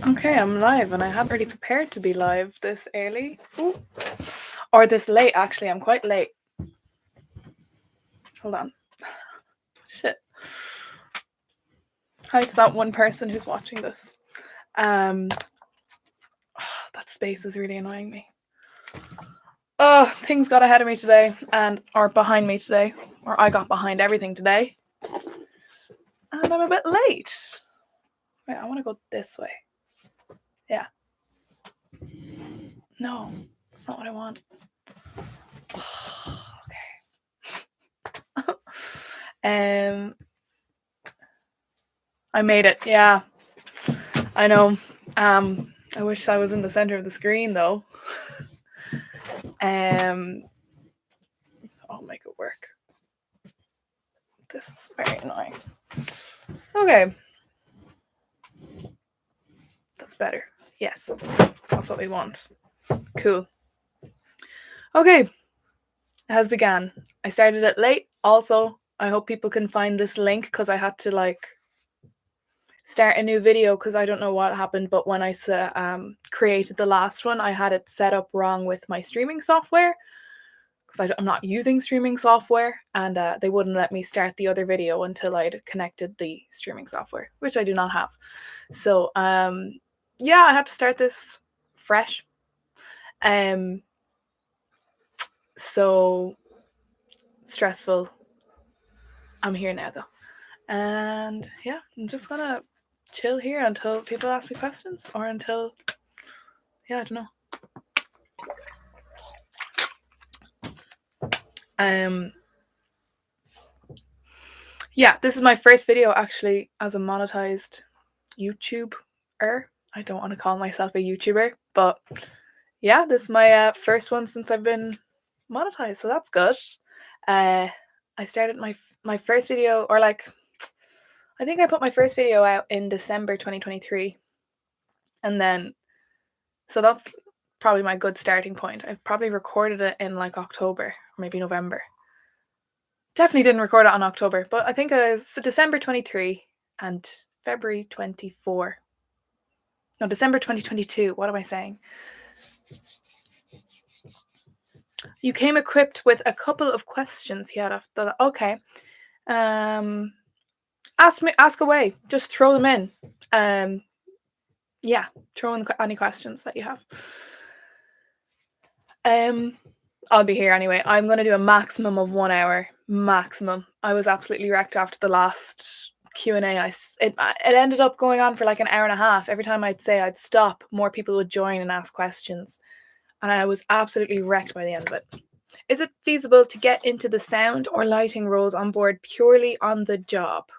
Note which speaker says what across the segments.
Speaker 1: Okay, I'm live, and I hadn't really prepared to be live this early. Ooh. Or this late, actually. I'm quite late. Hold on. Shit. Hi to that one person who's watching this. That space is really annoying me. Oh, things got ahead of me today, or behind me today, or I got behind everything today. And I'm a bit late. Wait, I want to go this way. Yeah. No, that's not what I want. Okay. I made it. Yeah, I know. I wish I was in the center of the screen though. I'll make it work. This is very annoying. Okay. That's better. Yes. That's what we want. Cool. Okay. It has began. I started it late. Also, I hope people can find this link because I had to start a new video because I don't know what happened, but when I created the last one, I had it set up wrong with my streaming software because I'm not using streaming software, and they wouldn't let me start the other video until I'd connected the streaming software, which I do not have. So yeah, I had to start this fresh. So stressful. I'm here now though. And yeah, I'm just gonna chill here until people ask me questions, or until, yeah, I don't know. Yeah, this is my first video actually as a monetized YouTuber. I don't want to call myself a YouTuber, but yeah, this is my first one since I've been monetized, so that's good. I started my first video, or I think I put my first video out in December 2023, and then so that's probably my good starting point. I probably recorded it in October or maybe November. Definitely didn't record it on October, but I think it was December 23 and February 24. No, December 2022. What am I saying? You came equipped with a couple of questions. He had after. Okay. Ask away. Just throw them in. Yeah, throw in any questions that you have. I'll be here anyway. I'm going to do a maximum of 1 hour. Maximum. I was absolutely wrecked after the last Q&A. It ended up going on for an hour and a half. Every time I'd say I'd stop, more people would join and ask questions. And I was absolutely wrecked by the end of it. Is it feasible to get into the sound or lighting roles on board purely on the job?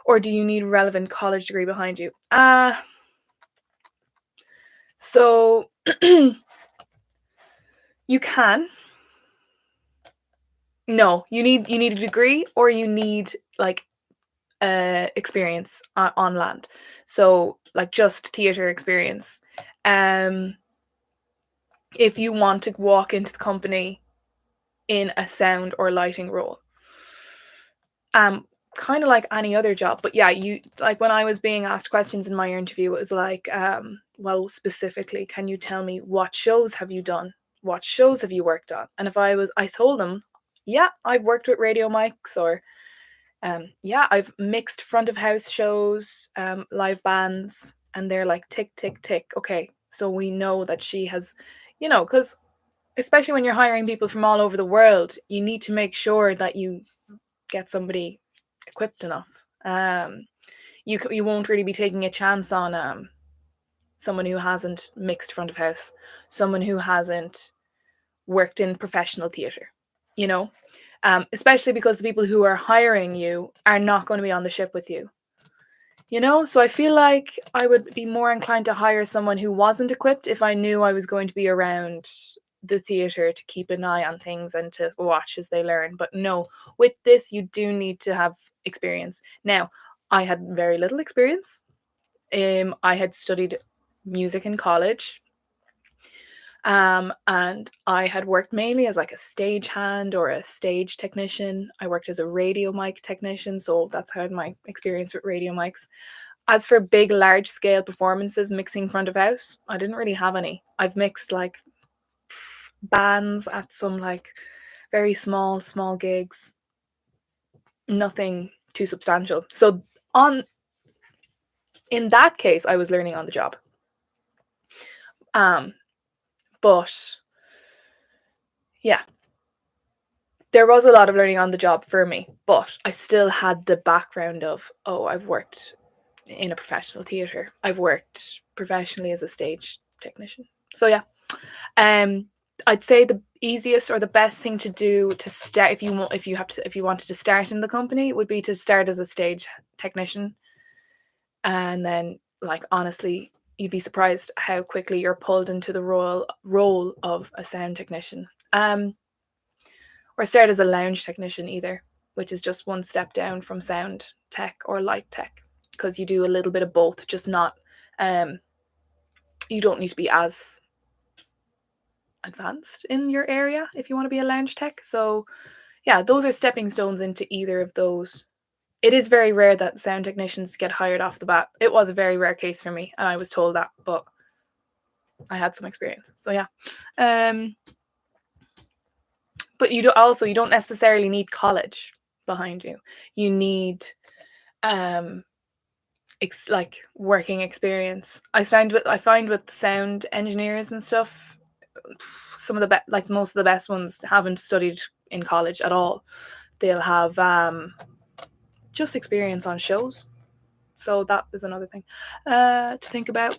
Speaker 1: Or do you need relevant college degree behind you? So you can. No, you need a degree, or you need experience on land. So just theatre experience. If you want to walk into the company in a sound or lighting role. Kind of like any other job, but yeah, you when I was being asked questions in my interview, it was well, specifically, can you tell me what shows have you done? What shows have you worked on? And if I told them, yeah, I've worked with radio mics, or yeah, I've mixed front of house shows, live bands, and they're like tick, tick, tick. Okay, so we know that she has, because especially when you're hiring people from all over the world, you need to make sure that you get somebody equipped enough. You won't really be taking a chance on someone who hasn't mixed front of house, someone who hasn't worked in professional theatre, especially because the people who are hiring you are not going to be on the ship with you. So I feel like I would be more inclined to hire someone who wasn't equipped if I knew I was going to be around the theatre to keep an eye on things and to watch as they learn. But no, with this, you do need to have experience. Now, I had very little experience. I had studied music in college. And I had worked mainly as a stagehand or a stage technician. I worked as a radio mic technician, so that's how my experience with radio mics. As for big, large scale performances, mixing front of house, I didn't really have any. I've mixed like bands at some like very small gigs, nothing too substantial. So on in that case, I was learning on the job. But yeah, there was a lot of learning on the job for me, but I still had the background of, oh, I've worked in a professional theatre. I've worked professionally as a stage technician. So yeah, I'd say the easiest or the best thing to do to start if you wanted to start in the company would be to start as a stage technician, and then like honestly, you'd be surprised how quickly you're pulled into the role of a sound technician. Or start as a lounge technician either, which is just one step down from sound tech or light tech, because you do a little bit of both, just not you don't need to be as advanced in your area if you want to be a lounge tech. So yeah, those are stepping stones into either of those. It is very rare that sound technicians get hired off the bat. It was a very rare case for me, and I was told that, but I had some experience. So yeah. But you don't necessarily need college behind you. You need like working experience. I find with sound engineers and stuff, some of the like most of the best ones haven't studied in college at all. They'll have just experience on shows. So that is another thing to think about.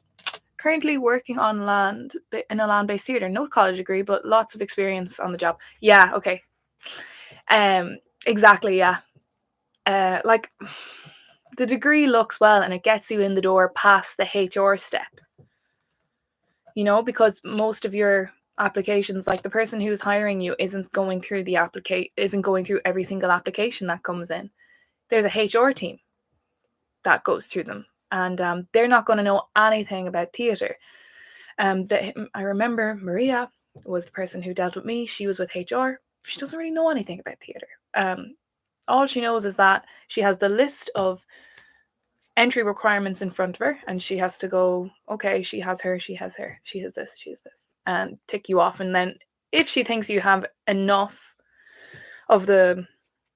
Speaker 1: Currently working on land in a land-based theatre. No college degree, but lots of experience on the job. Yeah, okay. Exactly, yeah. Like the degree looks well and it gets you in the door past the HR step. You know, because most of your applications, like the person who's hiring you isn't going through every single application that comes in. There's a HR team that goes through them, and they're not going to know anything about theatre. I remember Maria was the person who dealt with me. She was with HR. She doesn't really know anything about theatre. All she knows is that she has the list of entry requirements in front of her, and she has to go, okay, she has this, she has this, and tick you off. And then if she thinks you have enough of the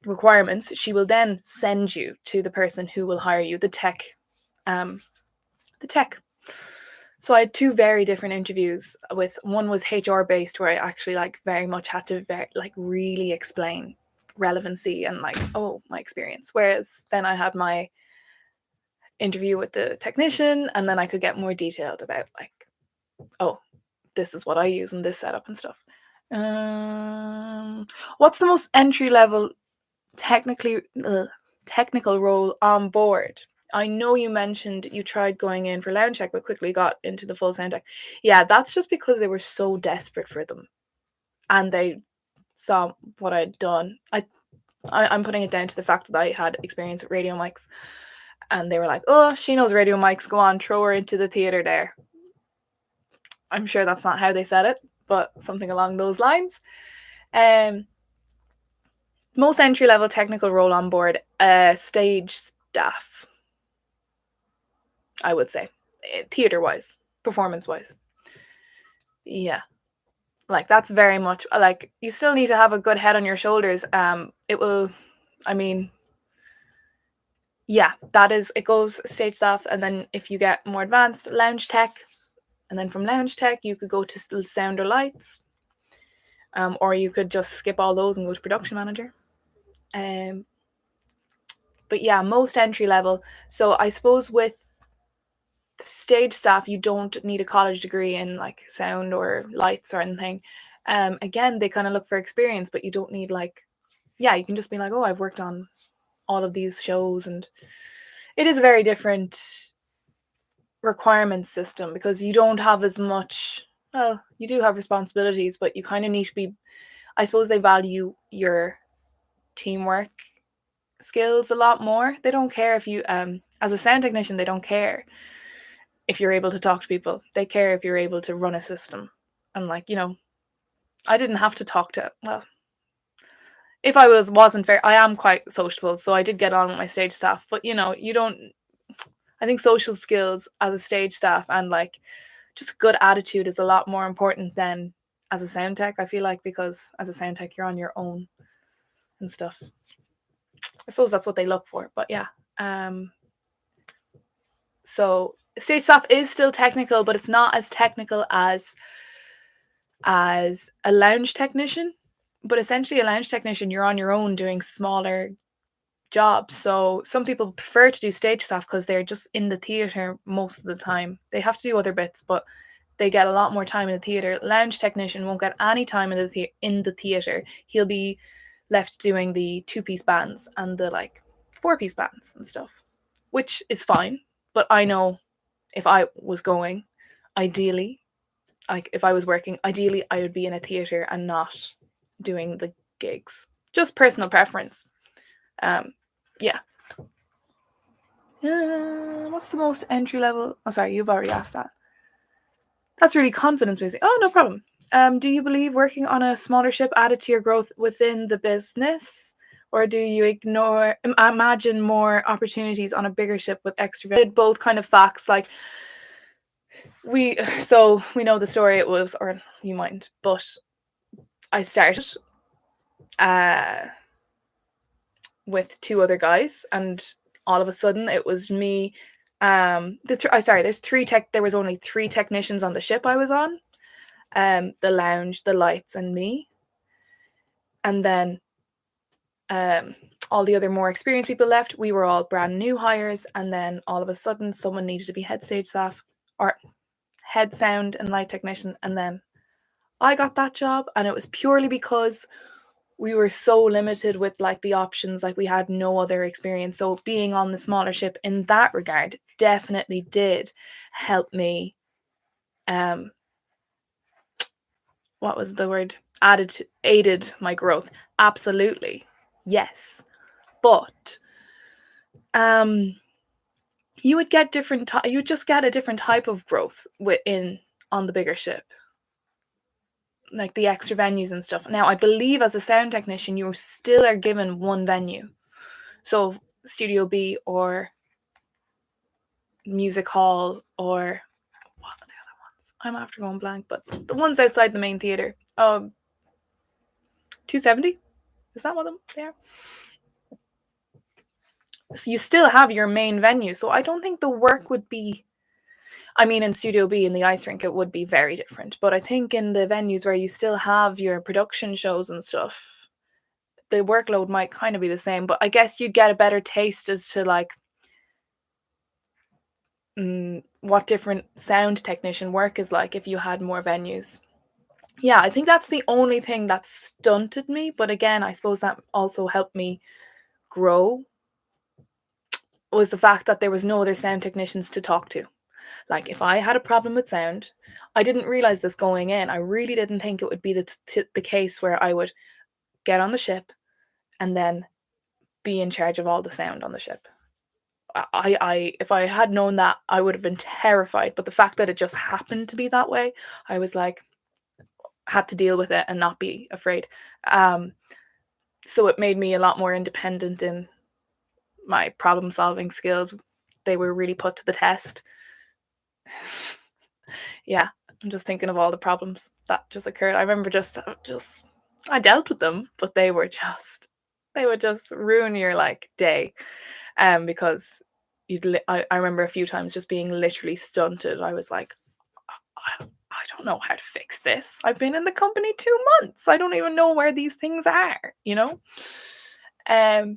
Speaker 1: requirements, she will then send you to the person who will hire you, the tech. So I had two very different interviews. With one was HR based, where I actually like very much had to really explain relevancy and like, oh, my experience. Whereas then I had my interview with the technician, and then I could get more detailed about like, oh, this is what I use in this setup and stuff. What's the most entry level technical role on board? I know you mentioned you tried going in for lounge tech, but quickly got into the full sound tech. Yeah, that's just because they were so desperate for them, and they saw what I'd done. I'm putting it down to the fact that I had experience with radio mics, and they were like, "Oh, she knows radio mics. Go on, throw her into the theater there." I'm sure that's not how they said it, but something along those lines. Most entry level technical role on board, stage staff, I would say, theater wise, performance wise. Yeah, like that's very much like you still need to have a good head on your shoulders. It will, I mean, yeah, it goes stage staff, and then if you get more advanced, lounge tech, and then from lounge tech you could go to sound or lights, or you could just skip all those and go to production manager. But yeah, most entry level. So I suppose with stage staff, you don't need a college degree in like sound or lights or anything. Again, they kind of look for experience, but you don't need you can just be like, oh, I've worked on all of these shows, and it is a very different requirement system because you don't have as much. Well, you do have responsibilities, but you kind of need to be. I suppose they value your teamwork skills a lot more. They don't care if you, as a sound technician, they don't care if you're able to talk to people. They care if you're able to run a system. And I didn't have to talk to, well, if I wasn't fair, I am quite sociable, so I did get on with my stage staff, but you don't, I think social skills as a stage staff and like just good attitude is a lot more important than as a sound tech, I feel like, because as a sound tech you're on your own and stuff. I suppose that's what they look for, but yeah. So stage staff is still technical, but it's not as technical as a lounge technician. But essentially a lounge technician, you're on your own doing smaller jobs. So some people prefer to do stage staff because they're just in the theatre most of the time. They have to do other bits, but they get a lot more time in the theatre. Lounge technician won't get any time in the theatre. He'll be left doing the 2-piece bands and the like 4-piece bands and stuff, which is fine. But I know if I was going, ideally, like if I was working, ideally I would be in a theatre and not doing the gigs. Just personal preference. Yeah. What's the most entry level? Oh, sorry, you've already asked that. That's really confidence raising. Oh, no problem. Do you believe working on a smaller ship added to your growth within the business? Or do you imagine more opportunities on a bigger ship with extra? Both kind of facts. Like we know the story. It was, or you mightn't, but I started with 2 other guys, and all of a sudden it was me. There's 3 there was only 3 technicians on the ship I was on. The lounge, the lights, and me. And then all the other more experienced people left. We were all brand new hires, and then all of a sudden someone needed to be head stage staff or head sound and light technician, and then I got that job, and it was purely because we were so limited with like the options, like we had no other experience. So being on the smaller ship in that regard definitely did help me. What was the word? Aided my growth. Absolutely. Yes. But you would get you would just get a different type of growth on the bigger ship, like the extra venues and stuff. Now I believe as a sound technician you still are given one venue, so Studio B or Music Hall, or what are the other ones? I'm after going blank, but the ones outside the main theatre. 270, is that what they are? So you still have your main venue. So I don't think the work would be, I mean, in Studio B in the ice rink, it would be very different. But I think in the venues where you still have your production shows and stuff, the workload might kind of be the same. But I guess you'd get a better taste as to like what different sound technician work is like if you had more venues. Yeah, I think that's the only thing that stunted me. But again, I suppose that also helped me grow, was the fact that there was no other sound technicians to talk to. Like if I had a problem with sound, I didn't realize this going in. I really didn't think it would be the case where I would get on the ship and then be in charge of all the sound on the ship. If I had known that, I would have been terrified. But the fact that it just happened to be that way, I was like, had to deal with it and not be afraid. So it made me a lot more independent in my problem solving skills. They were really put to the test. Yeah, I'm just thinking of all the problems that just occurred. I remember just I dealt with them, but they would just ruin your like day. Because I remember a few times just being literally stunted. I was like, I don't know how to fix this. I've been in the company 2 months. I don't even know where these things are, you know?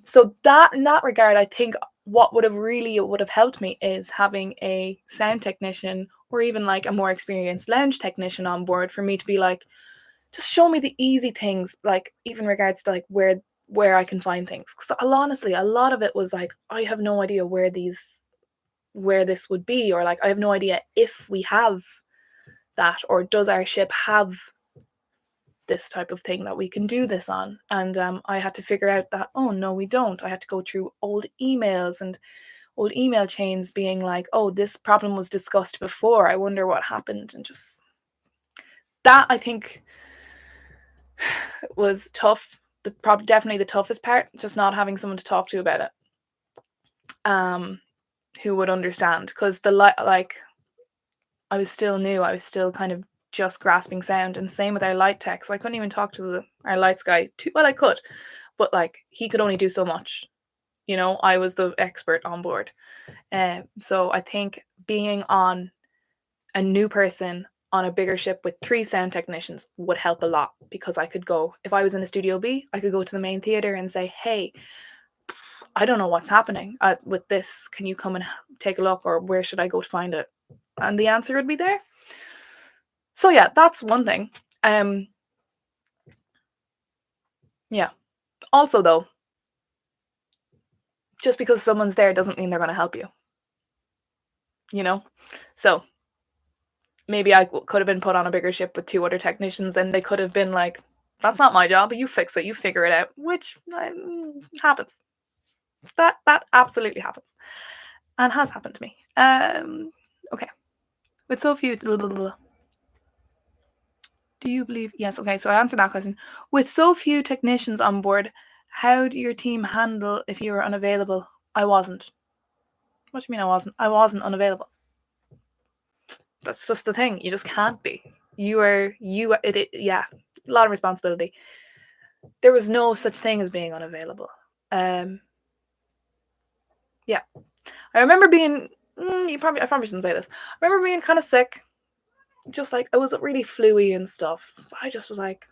Speaker 1: So that in that regard, I think what would have helped me is having a sound technician or even like a more experienced lounge technician on board for me to be like, just show me the easy things, like even regards to like where I can find things. Because honestly, a lot of it was like, I have no idea where this would be, or like I have no idea if we have that, or does our ship have this type of thing that we can do this on. And I had to figure out that, oh no, we don't. I had to go through old emails and old email chains being like, oh, this problem was discussed before, I wonder what happened. And just that, I think, was tough. Definitely the toughest part, just not having someone to talk to about it. who would understand, because the like I was still new. I was still kind of just grasping sound, and same with our light tech. So I couldn't even talk to our lights guy. Well, I could, but like he could only do so much. I was the expert on board. So I think being on a new person on a bigger ship with 3 sound technicians would help a lot, because I could go, if I was in a Studio B, I could go to the main theatre and say, hey, I don't know what's happening with this. Can you come and take a look, or where should I go to find it? And the answer would be there. So yeah, that's one thing. Yeah. Also though, just because someone's there doesn't mean they're going to help you. So maybe I could have been put on a bigger ship with 2 other technicians, and they could have been like, that's not my job, but you fix it, you figure it out, which happens. That absolutely happens, and has happened to me. Okay. With so few, do you believe? Yes. Okay. So I answered that question. With so few technicians on board, how do your team handle if you were unavailable? I wasn't. What do you mean I wasn't? I wasn't unavailable. That's just the thing. You just can't be. Yeah, a lot of responsibility. There was no such thing as being unavailable. Yeah. I remember being, I probably shouldn't say this. I remember being kind of sick. Just like, I was really fluey and stuff. I just was like,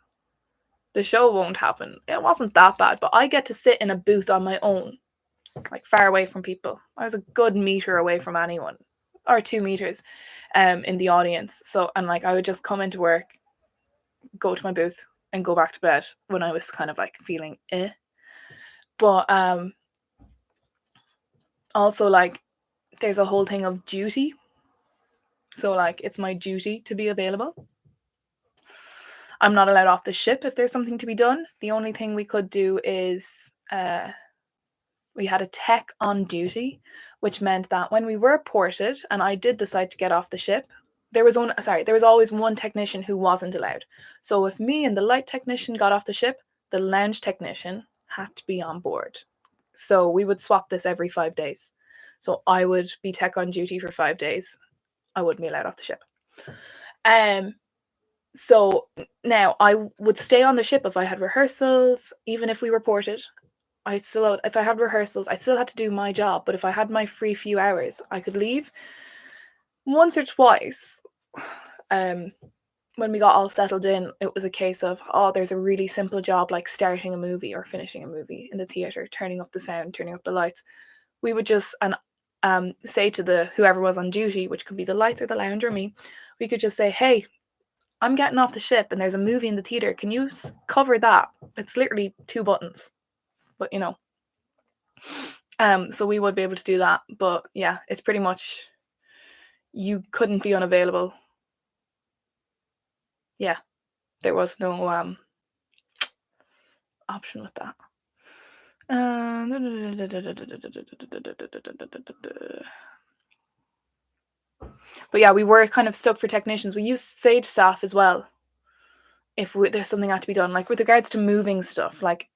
Speaker 1: the show won't happen. It wasn't that bad, but I get to sit in a booth on my own, like far away from people. I was a good meter away from anyone, or 2 meters in the audience. So, and like I would just come into work, go to my booth, and go back to bed when I was kind of like feeling But also like there's a whole thing of duty. So like it's my duty to be available. I'm not allowed off the ship if there's something to be done. The only thing we could do is we had a tech on duty, which meant that when we were ported and I did decide to get off the ship, there was always one technician who wasn't allowed. So if me and the light technician got off the ship, the lounge technician had to be on board. So we would swap this every 5 days. So I would be tech on duty for 5 days. I wouldn't be allowed off the ship. So now I would stay on the ship if I had rehearsals, even if we were ported. If I had rehearsals, I still had to do my job. But if I had my free few hours, I could leave. Once or twice, when we got all settled in, it was a case of, there's a really simple job like starting a movie or finishing a movie in the theatre, turning up the sound, turning up the lights. We would just say to whoever was on duty, which could be the lights or the lounge or me, we could just say, hey, I'm getting off the ship and there's a movie in the theatre. Can you cover that? It's literally 2 buttons. But so we would be able to do that. But yeah, it's pretty much, you couldn't be unavailable. Yeah, there was no option with that. But yeah, we were kind of stuck for technicians. We used stage staff as well if there's something had to be done, like with regards to moving stuff. Like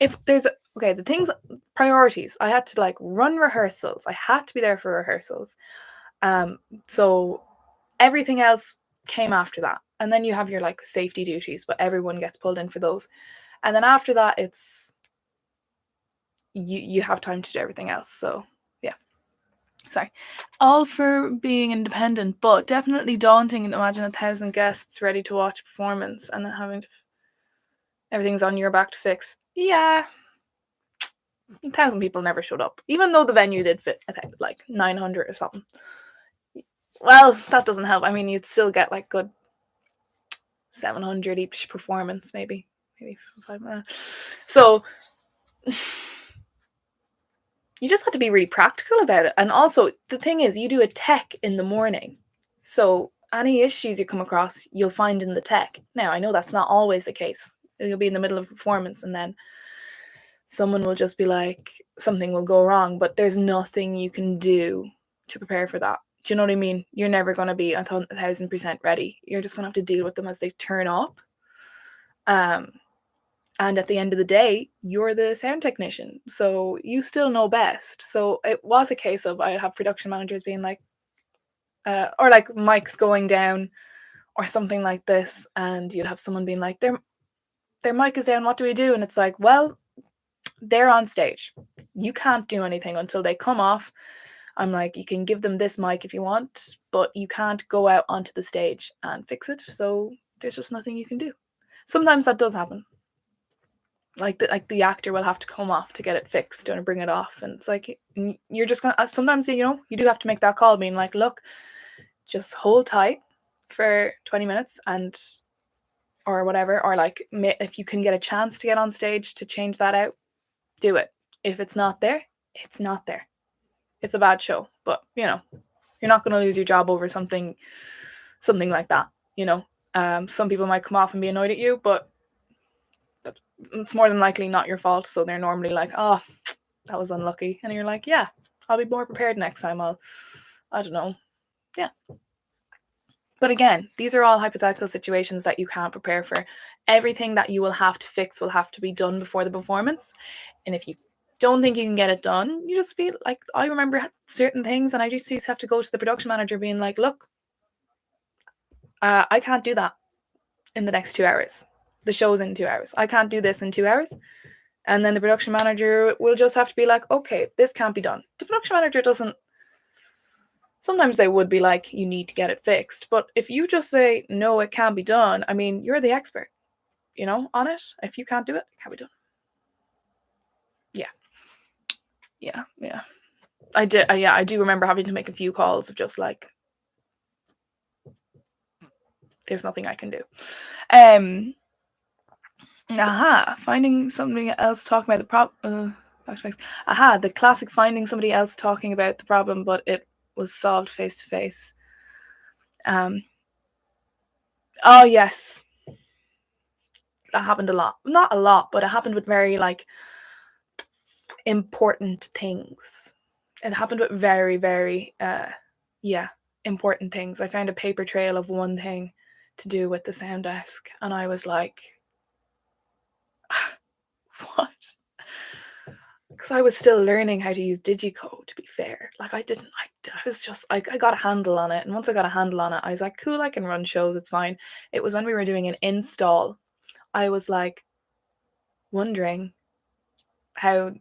Speaker 1: if there's the things, priorities, I had to like run rehearsals. I had to be there for rehearsals. So everything else came after that. And then you have your like safety duties, but everyone gets pulled in for those. And then after that, it's you have time to do everything else. So yeah. Sorry. All for being independent, but definitely daunting. And imagine 1,000 guests ready to watch a performance and then having to everything's on your back to fix. Yeah. 1,000 people never showed up, even though the venue did fit, I think, like 900 or something. Well, that doesn't help. I mean, you'd still get like good 700 each performance, maybe 5. So you just have to be really practical about it. And also, the thing is, you do a tech in the morning, so any issues you come across, you'll find in the tech. Now, I know that's not always the case. You'll be in the middle of a performance, and then someone will just be like, something will go wrong, but there's nothing you can do to prepare for that. Do you know what I mean? You're never going to be 1,000% ready. You're just going to have to deal with them as they turn up. And And at the end of the day, you're the sound technician, so you still know best. So it was a case of I'd have production managers being like, or like mics going down or something like this, and you'd have someone being like, their mic is down, what do we do? And it's like, well, they're on stage. You can't do anything until they come off. I'm like, you can give them this mic if you want, but you can't go out onto the stage and fix it. So there's just nothing you can do. Sometimes that does happen. Like the actor will have to come off to get it fixed and bring it off, and it's like you're just gonna. Sometimes you do have to make that call, being like, look, just hold tight for 20 minutes and or whatever, or like if you can get a chance to get on stage to change that out, do it. If it's not there, it's not there. It's a bad show, but you're not going to lose your job over something like that. Some people might come off and be annoyed at you, but it's more than likely not your fault. So they're normally like, oh, that was unlucky, and you're like, yeah, I'll be more prepared next time. I don't know, yeah. But again, these are all hypothetical situations that you can't prepare for. Everything that you will have to fix will have to be done before the performance. And if you don't think you can get it done, you just feel like, I remember certain things, and I used to have to go to the production manager being like, look, I can't do that in the next 2 hours. The show's in 2 hours. I can't do this in 2 hours. And then the production manager will just have to be like, okay, this can't be done. The production manager doesn't. Sometimes they would be like, you need to get it fixed. But if you just say, no, it can't be done, I mean, you're the expert, on it. If you can't do it, it can't be done. Yeah. I do remember having to make a few calls of just like, there's nothing I can do. Finding somebody else talking about the problem. The classic finding somebody else talking about the problem, but it was solved face to face. Oh yes, that happened a lot. Not a lot, but it happened with very like important things. It happened with very, very important things. I found a paper trail of one thing to do with the sound desk, and I was like, what? Because I was still learning how to use Digicode, to be fair. Like I got a handle on it, and once I got a handle on it, I was like, cool, I can run shows, it's fine. It was when we were doing an install, I was like wondering how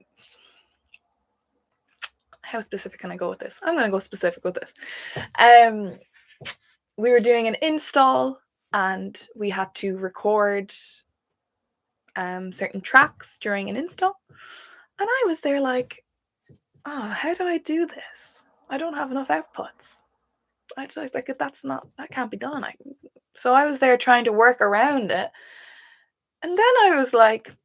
Speaker 1: specific can I go with this? I'm gonna go specific with this. We were doing an install, and we had to record certain tracks during an install, and I was there like, oh, how do I do this? I don't have enough outputs. I just like, that can't be done. So I was there trying to work around it, and then I was like,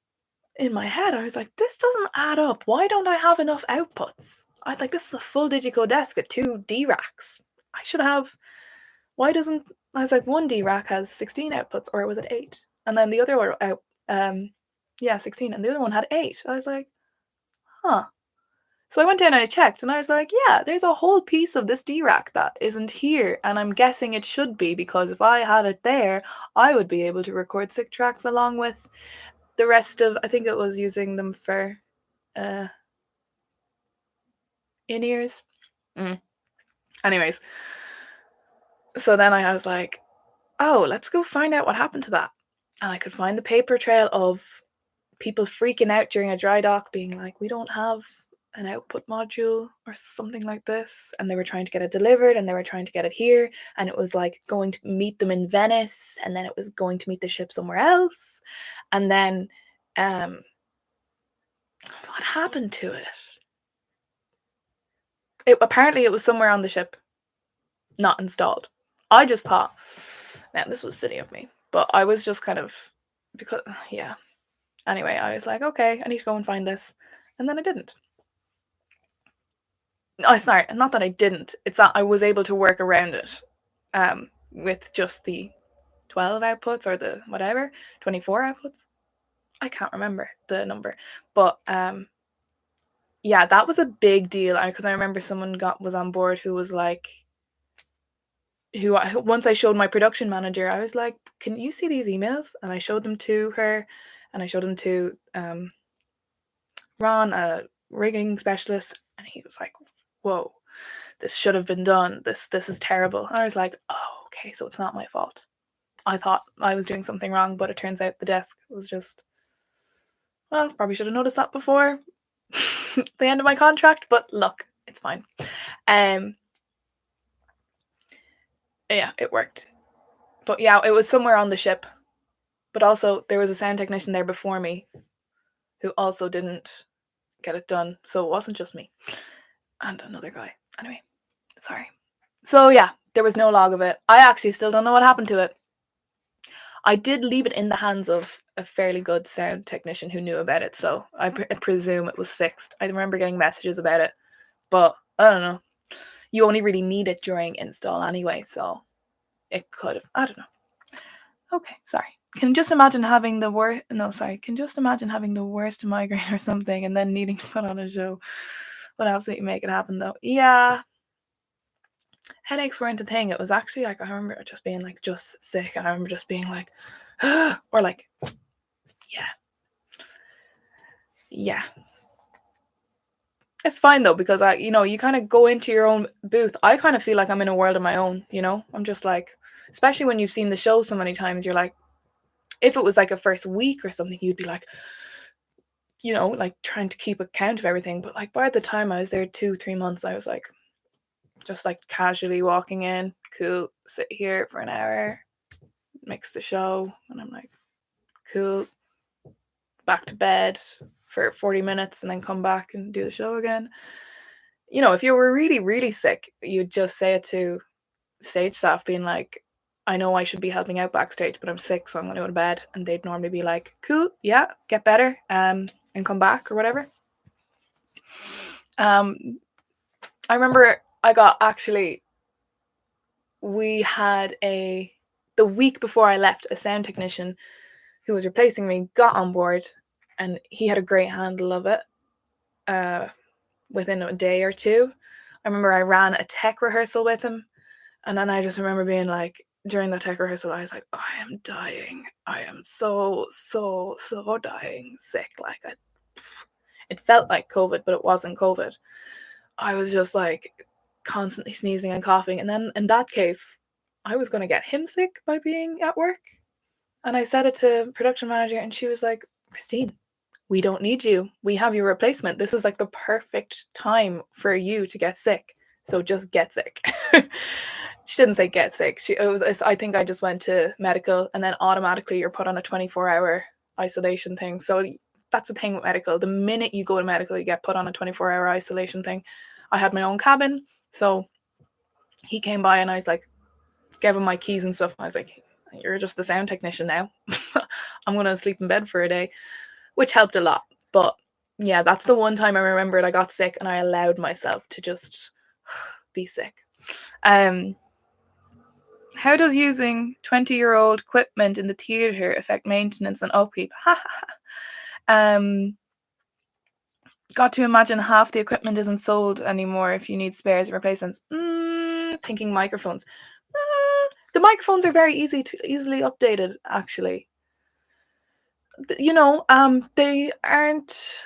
Speaker 1: in my head, I was like, this doesn't add up. Why don't I have enough outputs? This is a full Digicode desk with 2 D racks. I should have. Why doesn't? I was like, one D rack has 16 outputs, or was it 8? And then the other one, 16, and the other one had 8. I was like, huh. So I went down and I checked, and I was like, yeah, there's a whole piece of this D rack that isn't here, and I'm guessing it should be, because if I had it there, I would be able to record 6 tracks along with the rest of. I think it was using them for in-ears. Anyways, so then I was like, oh, let's go find out what happened to that. And I could find the paper trail of people freaking out during a dry dock, being like, we don't have an output module or something like this, and they were trying to get it delivered, and they were trying to get it here, and it was like going to meet them in Venice, and then it was going to meet the ship somewhere else, and then what happened to it? Apparently it was somewhere on the ship, not installed. I just thought, now this was silly of me, but I was just kind of, because anyway, I was like, okay, I need to go and find this, and then I didn't. No, sorry, not that I didn't. It's that I was able to work around it with just the 12 outputs, or the whatever, 24 outputs. I can't remember the number. But yeah, that was a big deal, because I remember someone was on board who was like, once I showed my production manager, I was like, can you see these emails? And I showed them to her, and I showed him to Ron, a rigging specialist, and he was like, whoa, this should have been done. This is terrible. And I was like, oh, okay, so it's not my fault. I thought I was doing something wrong, but it turns out the desk was just, well, probably should have noticed that before the end of my contract, but look, it's fine. Yeah, it worked. But yeah, it was somewhere on the ship. But also, there was a sound technician there before me who also didn't get it done. So it wasn't just me. And another guy. Anyway, sorry. So yeah, there was no log of it. I actually still don't know what happened to it. I did leave it in the hands of a fairly good sound technician who knew about it. So I presume it was fixed. I remember getting messages about it. But I don't know. You only really need it during install anyway. So it could have. I don't know. Okay, sorry. Can just imagine having the worst. No, sorry. Can just imagine having the worst migraine or something, and then needing to put on a show. Would absolutely make it happen, though. Yeah, headaches weren't a thing. It was actually like I remember just being like just sick, and I remember just being like, or like, yeah. It's fine though because you kind of go into your own booth. I kind of feel like I'm in a world of my own. I'm just like, especially when you've seen the show so many times, you're like. If it was like a first week or something, you'd be like, like trying to keep account of everything. But like by the time I was there 2-3 months, I was like, just like casually walking in, cool, sit here for an hour, mix the show. And I'm like, cool, back to bed for 40 minutes and then come back and do the show again. If you were really, really sick, you'd just say it to stage staff being like, I know I should be helping out backstage, but I'm sick, so I'm going to go to bed. And they'd normally be like, cool, yeah, get better, and come back or whatever. I remember we had the week before I left, a sound technician who was replacing me got on board, and he had a great handle of it within a day or two. I remember I ran a tech rehearsal with him, and then I just remember being like, during the tech rehearsal, I was like, I am dying. I am so, so, so dying sick. Like, it felt like COVID, but it wasn't COVID. I was just like constantly sneezing and coughing. And then in that case, I was going to get him sick by being at work. And I said it to production manager, and she was like, Christine, we don't need you. We have your replacement. This is like the perfect time for you to get sick. So just get sick. She didn't say get sick. I think I just went to medical, and then automatically you're put on a 24-hour isolation thing. So that's the thing with medical. The minute you go to medical, you get put on a 24-hour isolation thing. I had my own cabin, so he came by and I was like, gave him my keys and stuff. I was like, you're just the sound technician now. I'm going to sleep in bed for a day, which helped a lot. But yeah, that's the one time I remembered I got sick and I allowed myself to just be sick. How does using 20-year-old equipment in the theatre affect maintenance and upkeep? Got to imagine half the equipment isn't sold anymore if you need spares or replacements. Thinking microphones. The microphones are very easily updated, actually. They aren't.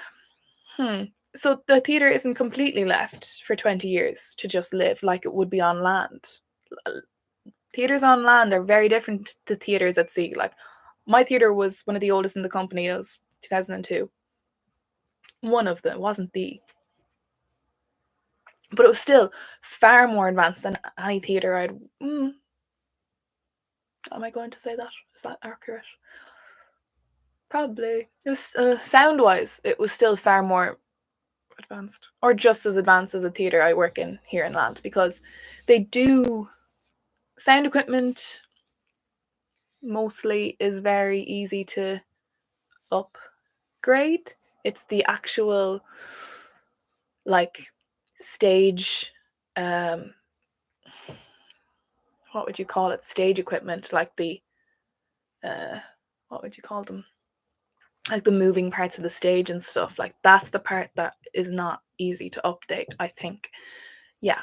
Speaker 1: So the theatre isn't completely left for 20 years to just live like it would be on land. Theatres on land are very different to theatres at sea. Like, my theatre was one of the oldest in the company. It was 2002. One of them, wasn't the. But it was still far more advanced than any theatre I'd. Am I going to say that? Is that accurate? Probably. It was sound-wise, it was still far more advanced, or just as advanced as a theatre I work in here in land, because they do sound equipment. Mostly is very easy to upgrade. It's the actual like stage what would you call it, stage equipment, like the what would you call them, like the moving parts of the stage and stuff. Like, that's the part that is not easy to update, I think. Yeah.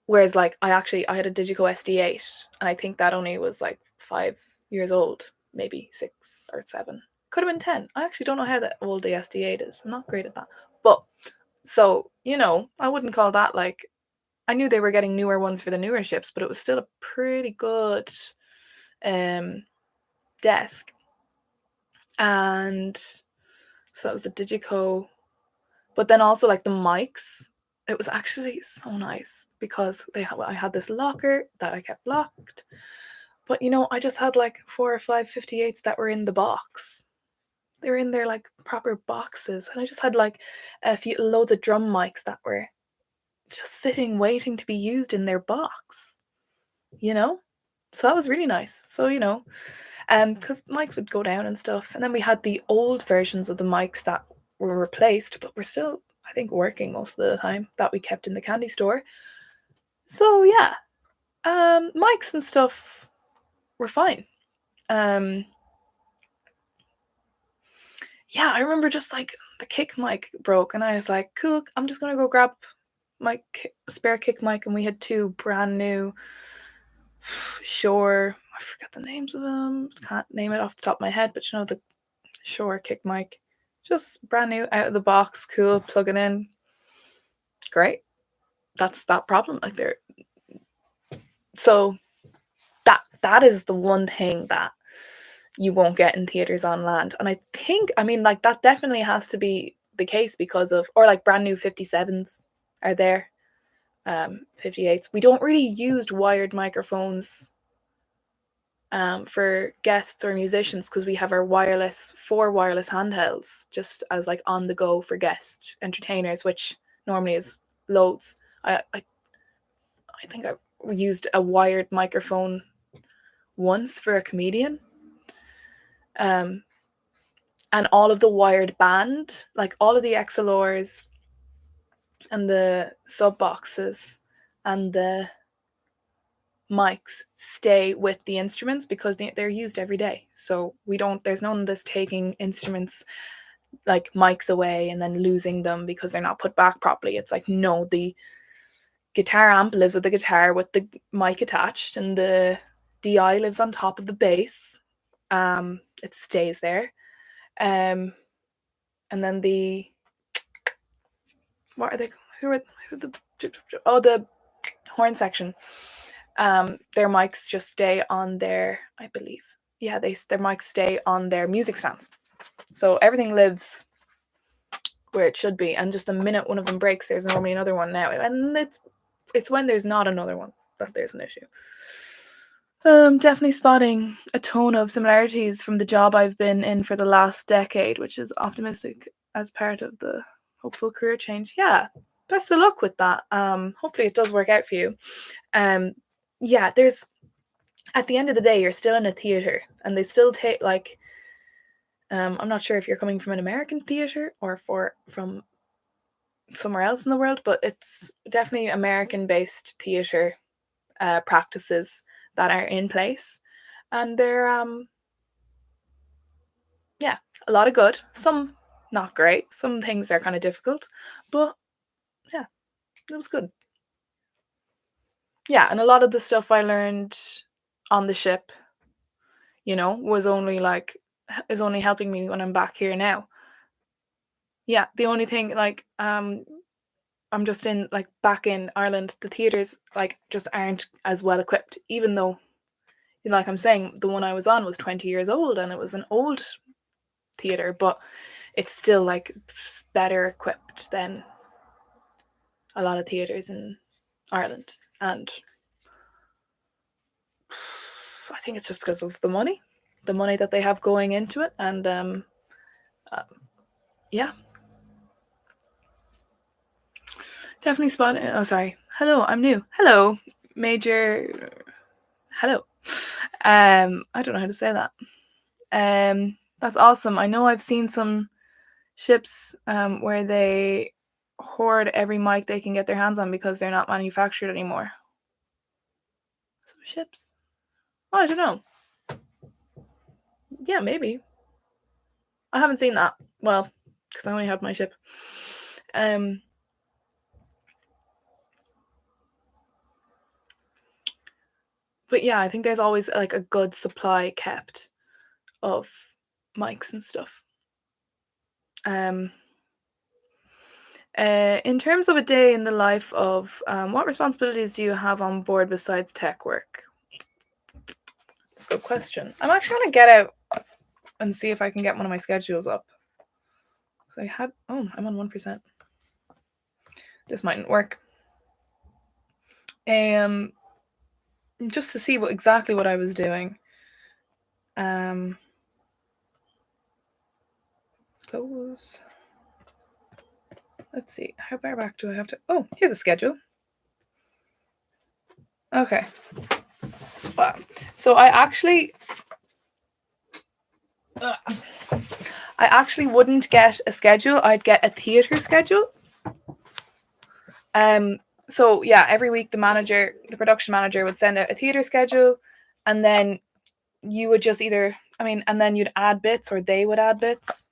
Speaker 1: Whereas like I had a Digico SD8, and I think that only was like 5 years old, maybe 6 or 7. Could have been 10. I actually don't know how old the SD8 is. I'm not great at that. But so, I wouldn't call that like, I knew they were getting newer ones for the newer ships, but it was still a pretty good desk. And so that was the Digico. But then also like the mics, it was actually so nice because I had this locker that I kept locked. But I just had like 4 or 5 58s that were in the box. They were in their like proper boxes, and I just had like a few loads of drum mics that were just sitting waiting to be used in their box. So that was really nice. So because mics would go down and stuff, and then we had the old versions of the mics that were replaced, but were still, I think, working most of the time, that we kept in the candy store. So yeah, mics and stuff were fine. Yeah, I remember just like the kick mic broke, and I was like, cool, I'm just gonna go grab my spare kick mic, and we had 2 brand new Shure. I forget the names of them. Can't name it off the top of my head, but the Shure kick mic, just brand new out of the box, cool, plug it in, great. That's that problem. Like there, so that is the one thing that you won't get in theaters on land, and I mean, like that definitely has to be the case because of, or like brand new 57s are there. 58s. We don't really use wired microphones for guests or musicians because we have our 4 wireless handhelds just as like on the go for guest entertainers, which normally is loads. I think I used a wired microphone once for a comedian. And all of the wired band, like all of the XLRs and the sub boxes and the mics stay with the instruments because they're used every day. So there's none of this taking instruments like mics away and then losing them because they're not put back properly. It's like, no, the guitar amp lives with the guitar with the mic attached, and the DI lives on top of the bass. It stays there. And then what are they? Who are the? Oh, the horn section. Their mics just stay on their, I believe. Yeah, their mics stay on their music stands. So everything lives where it should be, and just the minute one of them breaks, there's normally another one now, and it's when there's not another one that there's an issue. Definitely spotting a tone of similarities from the job I've been in for the last decade, which is optimistic as part of the hopeful career change. Yeah, best of luck with that. Hopefully it does work out for you. Yeah, there's, at the end of the day, you're still in a theater, and they still take like, I'm not sure if you're coming from an American theater or from somewhere else in the world, but it's definitely American-based theater practices that are in place, and they're yeah, a lot of good, some not great, some things are kind of difficult, but yeah, it was good. Yeah, and a lot of the stuff I learned on the ship, was only like is only helping me when I'm back here now. Yeah, the only thing like I'm just in like back in Ireland, the theaters like just aren't as well equipped, even though, like I'm saying, the one I was on was 20 years old and it was an old theater, but it's still like better equipped than a lot of theaters in Ireland. And I think it's just because of the money that they have going into it. And yeah, definitely spot. Oh, sorry. Hello, I'm new. Hello, Major. Hello. I don't know how to say that. That's awesome. I know I've seen some ships where they hoard every mic they can get their hands on because they're not manufactured anymore. Some ships. Oh, I don't know. Yeah, maybe. I haven't seen that. Well, because I only have my ship. But yeah, I think there's always like a good supply kept of mics and stuff. In terms of a day in the life of what responsibilities do you have on board besides tech work? That's a good question. I'm actually going to get out and see if I can get one of my schedules up. I'm on 1%. This mightn't work. Just to see exactly what I was doing. Close. Let's see. How far back do I have to? Oh, here's a schedule. Okay. Wow. So I actually wouldn't get a schedule. I'd get a theatre schedule. So yeah, every week the production manager would send out a theatre schedule, and then you would just and then you'd add bits or they would add bits.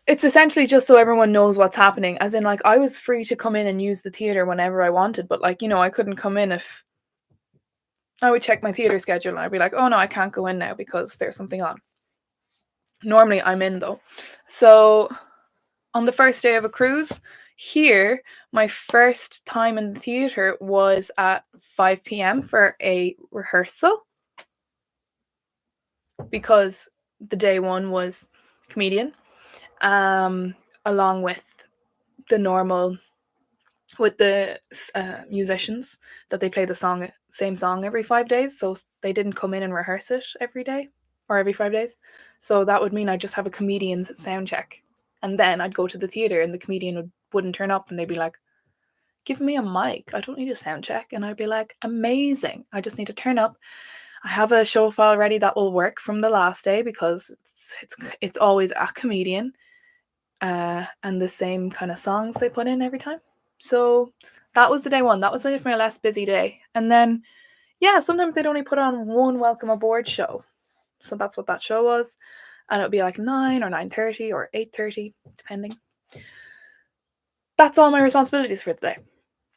Speaker 1: It's essentially just so everyone knows what's happening. As in, like, I was free to come in and use the theatre whenever I wanted, but like, I couldn't come in if I would check my theatre schedule and I'd be like, oh no, I can't go in now because there's something on. Normally I'm in though. So on the first day of a cruise, here, my first time in the theatre was at 5 p.m. for a rehearsal because the day one was comedian, along with the normal, with the musicians, that they play the same song every 5 days. So they didn't come in and rehearse it every day or every 5 days. So that would mean I just have a comedian's sound check. And then I'd go to the theatre and the comedian wouldn't turn up and they'd be like, give me a mic. I don't need a sound check. And I'd be like, amazing. I just need to turn up. I have a show file ready that will work from the last day because it's always a comedian and the same kind of songs they put in every time. So that was the day one. That was my less busy day. And then, yeah, sometimes they'd only put on one welcome aboard show. So that's what that show was. And it would be like 9 or 9:30 or 8:30, depending. That's all my responsibilities for the day.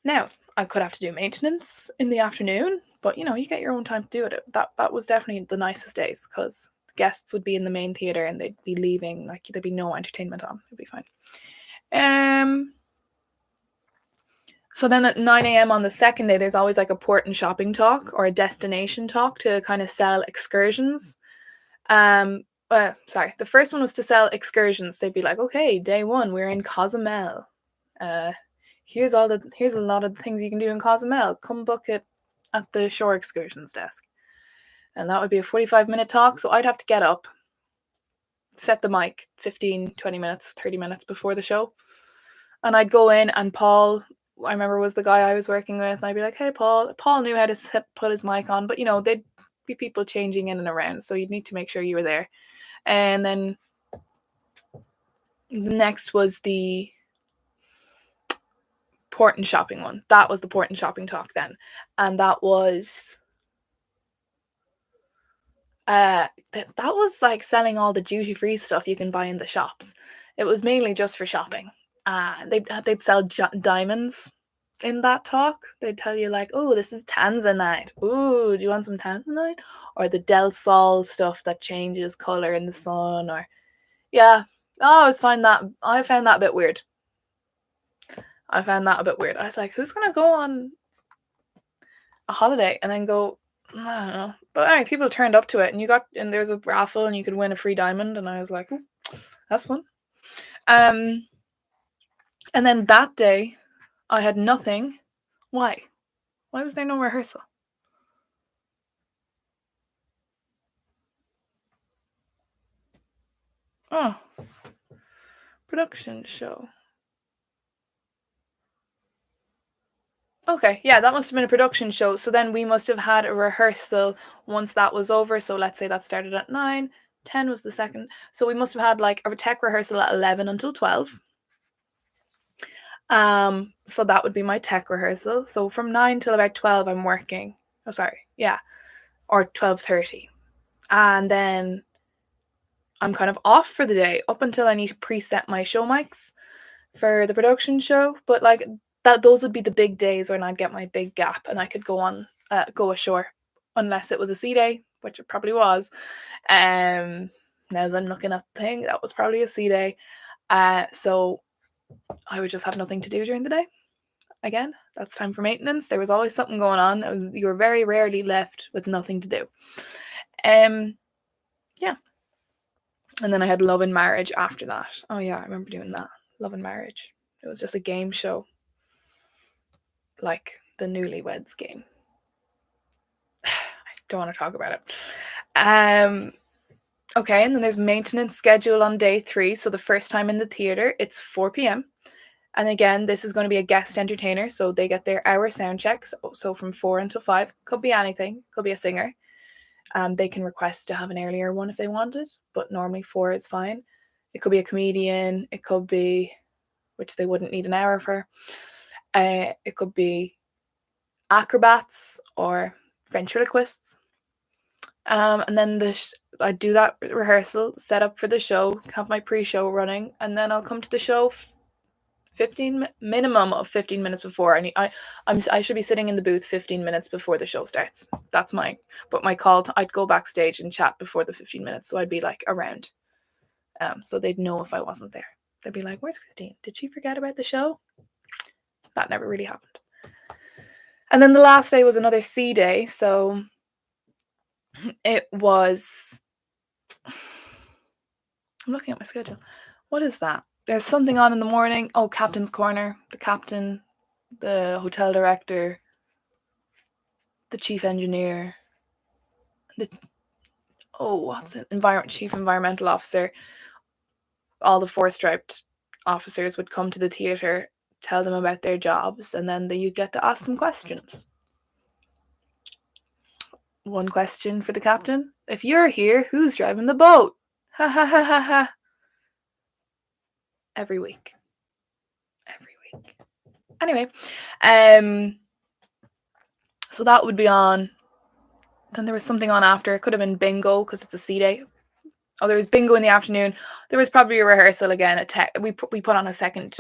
Speaker 1: Now, I could have to do maintenance in the afternoon, but you get your own time to do it. That was definitely the nicest days because the guests would be in the main theatre and they'd be leaving. Like, there'd be no entertainment on. It'd be fine. So then at 9 a.m. on the second day, there's always like a port and shopping talk or a destination talk to kind of sell excursions. The first one was to sell excursions. They'd be like, okay, day one, we're in Cozumel. Here's a lot of things you can do in Cozumel. Come book it at the shore excursions desk. And that would be a 45-minute talk. So I'd have to get up, set the mic 15, 20 minutes, 30 minutes before the show. And I'd go in and Paul, I remember, was the guy I was working with. And I'd be like, hey, Paul. Paul knew how to put his mic on. But, they'd be people changing in and around. So you'd need to make sure you were there. And then the next was the port and shopping one. That was the port and shopping talk then. And that was that was like selling all the duty-free stuff you can buy in the shops. It was mainly just for shopping. They'd sell diamonds in that talk. They'd tell you like, oh, this is tanzanite. Ooh, do you want some tanzanite? Or the Del Sol stuff that changes color in the sun. Or yeah, I found that a bit weird. I was like, who's gonna go on a holiday and then go? I don't know. But anyway, people turned up to it, and there's a raffle, and you could win a free diamond, and I was like, ooh, that's fun. And then that day, I had nothing. Why? Why was there no rehearsal? Oh, production show. Okay, yeah, that must have been a production show. So then we must have had a rehearsal once that was over. So let's say that started at 9, 10 was the second. So we must have had like a tech rehearsal at 11 until 12. So that would be my tech rehearsal. So from 9 till about 12, I'm working. Oh, sorry. Yeah. Or 12:30. And then I'm kind of off for the day up until I need to preset my show mics for the production show. But like those would be the big days when I'd get my big gap and I could go ashore. unless it was a C day, which it probably was. Now that I'm looking at the thing, that was probably a C day. So I would just have nothing to do during the day. Again, that's time for maintenance. There was always something going on. You were very rarely left with nothing to do. Yeah. And then I had Love and Marriage after that. Oh yeah, I remember doing that. Love and Marriage. It was just a game show. Like the Newlyweds Game. I don't want to talk about it. Okay, and then there's maintenance schedule on day 3. So the first time in the theatre, it's 4 p.m. And again, this is going to be a guest entertainer, so they get their hour sound checks. So from 4 until 5, could be anything, could be a singer. They can request to have an earlier one if they wanted, but normally 4 is fine. It could be a comedian, it could be, which they wouldn't need an hour for. It could be acrobats or ventriloquists. And then I do that rehearsal, set up for the show, have my pre-show running, and then I'll come to the show 15 minimum of 15 minutes before. I should be sitting in the booth 15 minutes before the show starts. That's my call. I'd go backstage and chat before the 15 minutes, so I'd be like around. So they'd know if I wasn't there. They'd be like, "Where's Christine? Did she forget about the show?" That never really happened. And then the last day was another C day, so it was. I'm looking at my schedule. What is that? There's something on in the morning. Oh, Captain's Corner. The captain, the hotel director, the chief engineer, chief environmental officer. All the 4-striped officers would come to the theatre, tell them about their jobs, and then you'd get to ask them questions. One question for the captain: if you're here, who's driving the boat? Ha ha ha ha ha. Every week. Anyway, so that would be on. Then there was something on after. It could have been bingo because it's a C day. Oh, there was bingo in the afternoon. There was probably a rehearsal again. We put on a second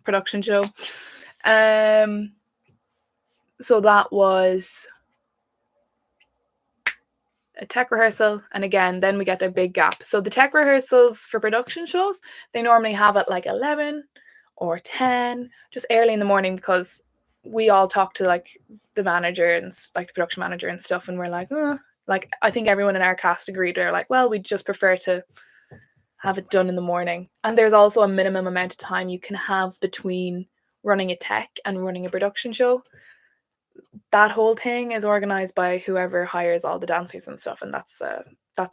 Speaker 1: production show. So that was a tech rehearsal, and again, then we get their big gap. So the tech rehearsals for production shows, they normally have at like 11 or 10, just early in the morning, because we all talk to like the manager and like the production manager and stuff, and we're like, like I think everyone in our cast agreed. They're like, well, we just prefer to have it done in the morning. And there's also a minimum amount of time you can have between running a tech and running a production show. That whole thing is organized by whoever hires all the dancers and stuff, and that's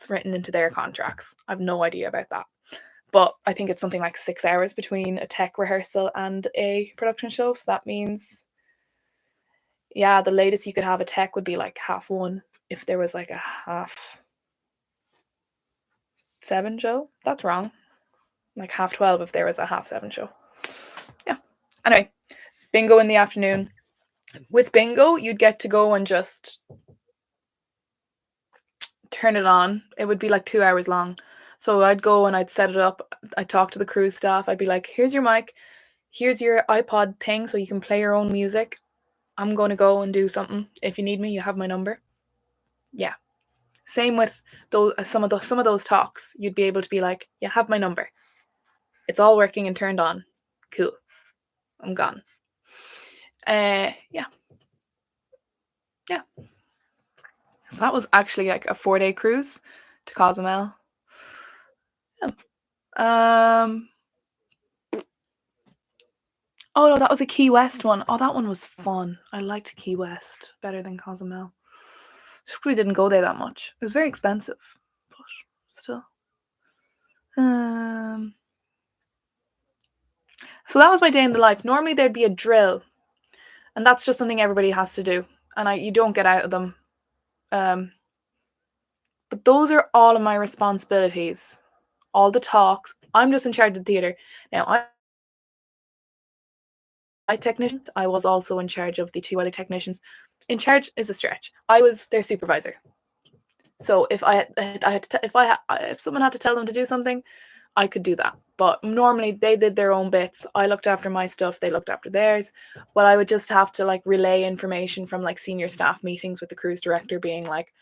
Speaker 1: written into their contracts. I've no idea about that, but I think it's something like 6 hours between a tech rehearsal and a production show. So that means, yeah, the latest you could have a tech would be like 1:30 if there was like a 7:30 show. That's wrong. Like 12:30 if there was a 7:30 show. Yeah. Anyway, bingo in the afternoon. With bingo, you'd get to go and just turn it on. It would be like 2 hours long. So I'd go and I'd set it up. I'd talk to the cruise staff. I'd be like, here's your mic. Here's your iPod thing so you can play your own music. I'm going to go and do something. If you need me, you have my number. Yeah. Same with some of those talks. You'd be able to be like, you have my number. It's all working and turned on. Cool. I'm gone. Yeah. So that was actually like a 4-day cruise to Cozumel. Yeah. Oh no, that was a Key West one. Oh, that one was fun. I liked Key West better than Cozumel. Just because we didn't go there that much. It was very expensive, but still. So that was my day in the life. Normally there'd be a drill, and that's just something everybody has to do, and you don't get out of them. But those are all of my responsibilities, all the talks. I'm just in charge of the theatre. Now, I technician. I was also in charge of the 2 other technicians. In charge is a stretch. I was their supervisor. So if someone had to tell them to do something, I could do that. But normally they did their own bits. I looked after my stuff, they looked after theirs. But I would just have to like relay information from like senior staff meetings with the cruise director, being like,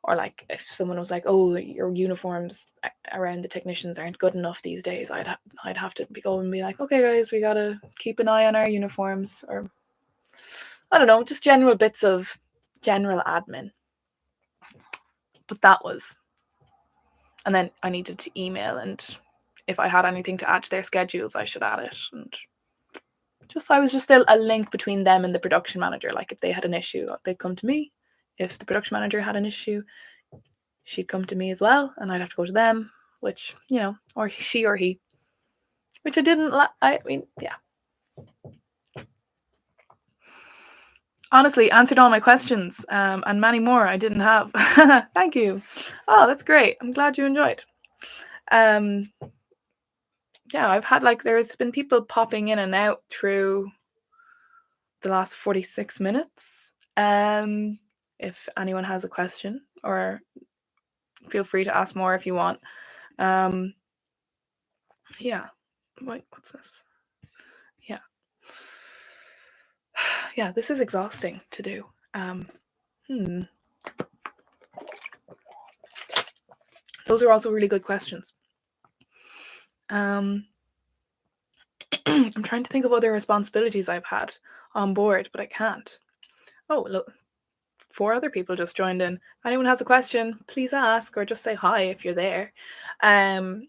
Speaker 1: or like if someone was like, oh, your uniforms around the technicians aren't good enough these days, I'd have to go and be like, okay guys, we gotta keep an eye on our uniforms, or I don't know, just general bits of general admin. But that was, and then I needed to email, and if I had anything to add to their schedules, I should add it. And just, I was just a link between them and the production manager. Like if they had an issue, they'd come to me. If the production manager had an issue, she'd come to me as well, and I'd have to go to them, which, you know, or she or he, which I didn't, I mean, yeah. Honestly, answered all my questions, and many more I didn't have. Thank you. Oh, that's great. I'm glad you enjoyed. Yeah, I've had like, there's been people popping in and out through the last 46 minutes. If anyone has a question, or feel free to ask more if you want. Yeah. Wait, what's this? Yeah. Yeah, this is exhausting to do. Those are also really good questions. I'm trying to think of other responsibilities I've had on board, but I can't. Oh, look, 4 other people just joined in. If anyone has a question, please ask, or just say hi if you're there. I'm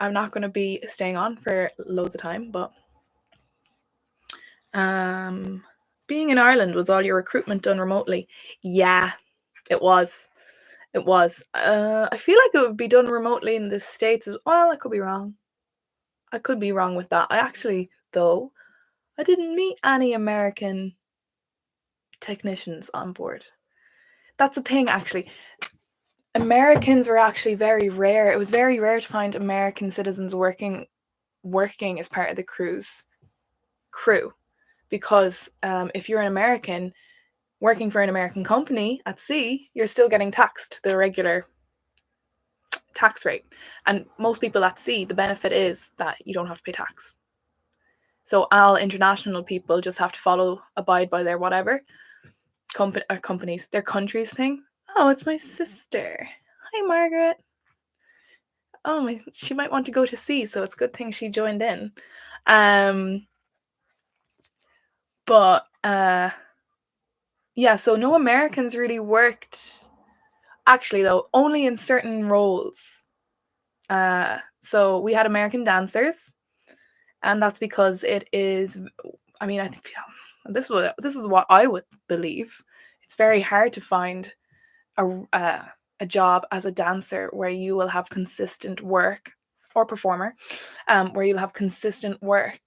Speaker 1: not going to be staying on for loads of time, but being in Ireland, was all your recruitment done remotely? Yeah, it was. It was. I feel like it would be done remotely in the States as well. I could be wrong. I could be wrong with that. I actually, though, I didn't meet any American technicians on board. That's the thing, actually. Americans were actually very rare. It was very rare to find American citizens working as part of the cruise crew, because if you're an American working for an American company at sea, you're still getting taxed the regular tax rate. And most people at sea, the benefit is that you don't have to pay tax. So all international people just have to abide by their whatever companies, their countries thing. Oh, it's my sister. Hi, Margaret. Oh, she might want to go to sea, so it's a good thing she joined in. But yeah, so no Americans really worked. Actually, though, only in certain roles. So we had American dancers, and that's because it is, I mean, I think this is what I would believe. It's very hard to find a job as a dancer where you will have consistent work, or performer, where you'll have consistent work,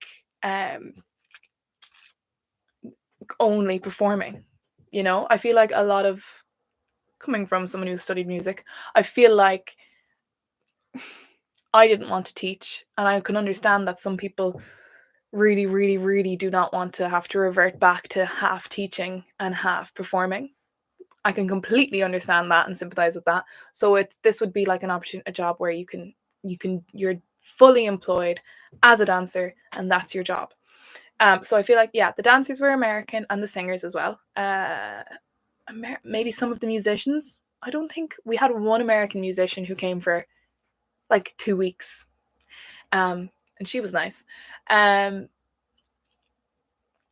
Speaker 1: only performing. You know, I feel like a lot of, coming from someone who studied music, I feel like I didn't want to teach, and I can understand that some people really, really, really do not want to have to revert back to half teaching and half performing. I can completely understand that and sympathize with that. So this would be like an opportunity, a job where you're fully employed as a dancer, and that's your job. So I feel like, yeah, the dancers were American, and the singers as well. Maybe some of the musicians. I don't think we had one American musician who came for like 2 weeks, and she was nice.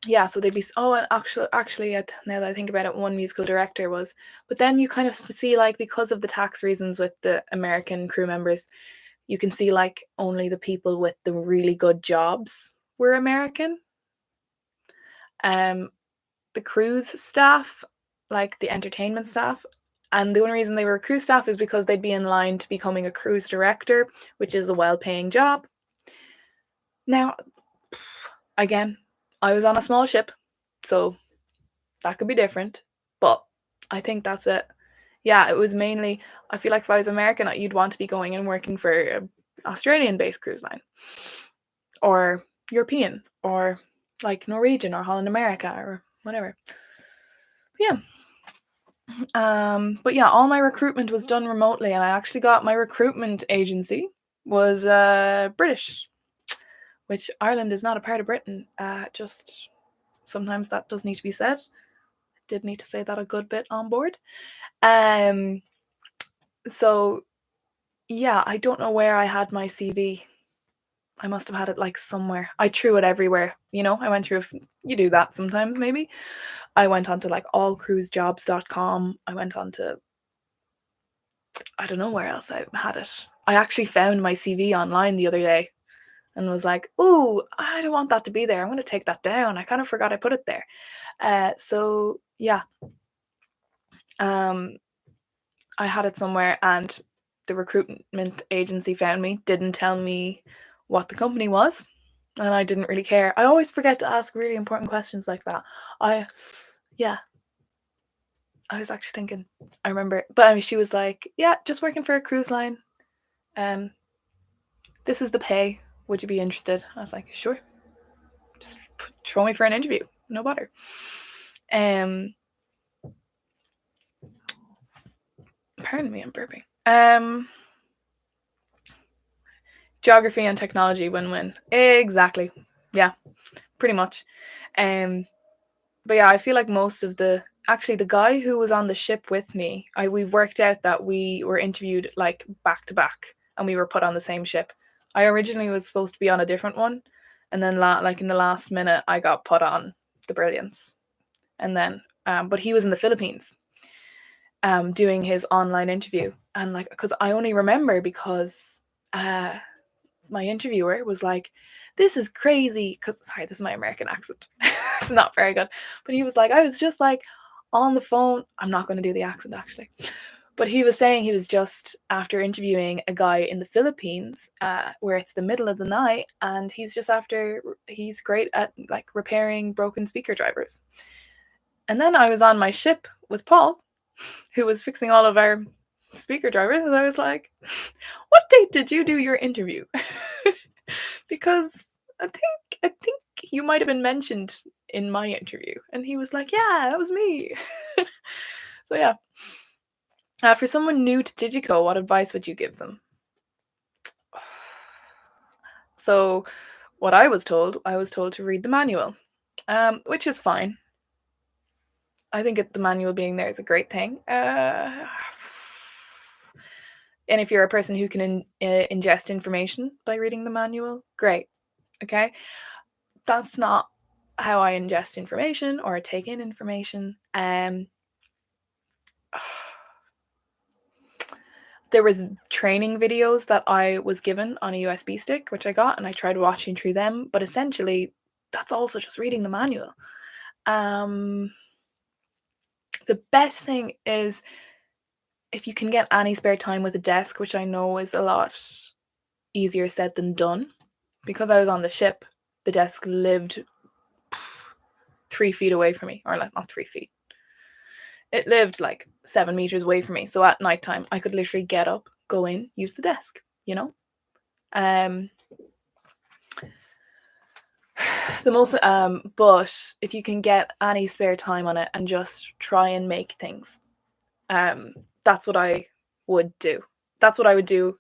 Speaker 1: Yeah, so they'd be, oh, and actually, now that I think about it, one musical director was, but then you kind of see, like, because of the tax reasons with the American crew members, you can see like only the people with the really good jobs were American. The cruise staff, like the entertainment staff, and the only reason they were cruise staff is because they'd be in line to becoming a cruise director, which is a well-paying job. Now, again, I was on a small ship, so that could be different, but I think that's it. Yeah, it was mainly, I feel like if I was American, you'd want to be going and working for an Australian-based cruise line, or European, or like Norwegian, or Holland America, or whatever. But yeah. But yeah, all my recruitment was done remotely, and I actually got my recruitment agency was British, which Ireland is not a part of Britain. Just sometimes that does need to be said. Did need to say that a good bit on board. So yeah, I don't know where I had my CV. I must have had it like somewhere. I threw it everywhere. I went through, you do that sometimes maybe. I went on to like allcruisejobs.com. I went on to, I don't know where else I had it. I actually found my CV online the other day and was like, "Ooh, I don't want that to be there. I'm going to take that down. I kind of forgot I put it there." So yeah, I had it somewhere, and the recruitment agency found me. Didn't tell me what the company was, and I didn't really care. I always forget to ask really important questions like that. Yeah, I was actually thinking. I remember, but I mean, she was like, "Yeah, just working for a cruise line. Um, this is the pay. Would you be interested?" I was like, "Sure. Just throw me for an interview. No bother." Um, Pardon me, I'm burping. Geography and technology win-win. Exactly. Yeah, pretty much. But yeah, I feel like most of the guy who was on the ship with me, we worked out that we were interviewed like back to back, and we were put on the same ship. I originally was supposed to be on a different one, and then like in the last minute, I got put on the Brilliance, and then but he was in the Philippines, doing his online interview, and like because I only remember because my interviewer was like, "This is crazy." Because sorry, this is my American accent. It's not very good, but he was like, I was just like on the phone. I'm not going to do the accent actually, but he was saying he was just after interviewing a guy in the Philippines, where it's the middle of the night, and he's great at like repairing broken speaker drivers. And then I was on my ship with Paul, who was fixing all of our speaker drivers, and I was like, "What date did you do your interview?" Because I think you might have been mentioned in my interview. And he was like, "Yeah, that was me." So yeah. For someone new to Digico, what advice would you give them? So what I was told to read the manual, which is fine. I think the manual being there is a great thing. And if you're a person who can ingest information by reading the manual, great. Okay. That's not how I ingest information or take in information. There was training videos that I was given on a USB stick, which I got, and I tried watching through them. But essentially, that's also just reading the manual. The best thing is if you can get any spare time with a desk, which I know is a lot easier said than done. Because I was on the ship, the desk lived 3 feet away from me, or like not 3 feet. It lived like 7 meters away from me. So at nighttime, I could literally get up, go in, use the desk. Um, the most but if you can get any spare time on it and just try and make things, that's what I would do. That's what I would do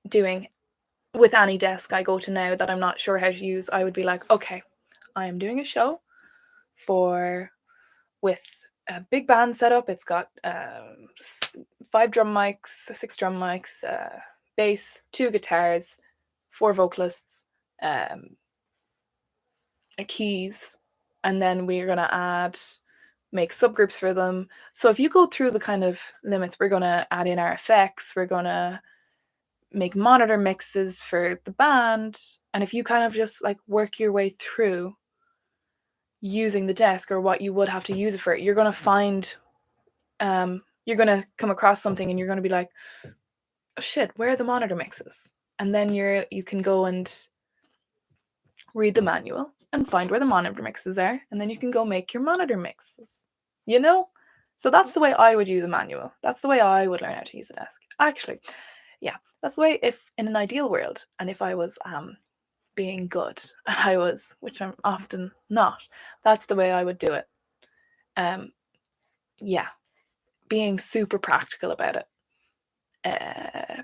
Speaker 1: doing with any desk I go to now that I'm not sure how to use. I would be like, okay, I am doing a show for with a big band setup. It's got 6 drum mics, bass, 2 guitars, 4 vocalists, um, keys, and then we're going to make subgroups for them. So if you go through the kind of limits, we're going to add in our effects, we're going to make monitor mixes for the band, and if you kind of just like work your way through using the desk or what you would have to use it for, you're going to find you're going to come across something and you're going to be like, oh shit, where are the monitor mixes? And then you can go and read the manual and find where the monitor mixes are, and then you can go make your monitor mixes. You know? So that's the way I would use a manual. That's the way I would learn how to use a desk. Actually, yeah, that's the way, if in an ideal world, and if I was being good, and I was, which I'm often not, that's the way I would do it. Yeah, being super practical about it.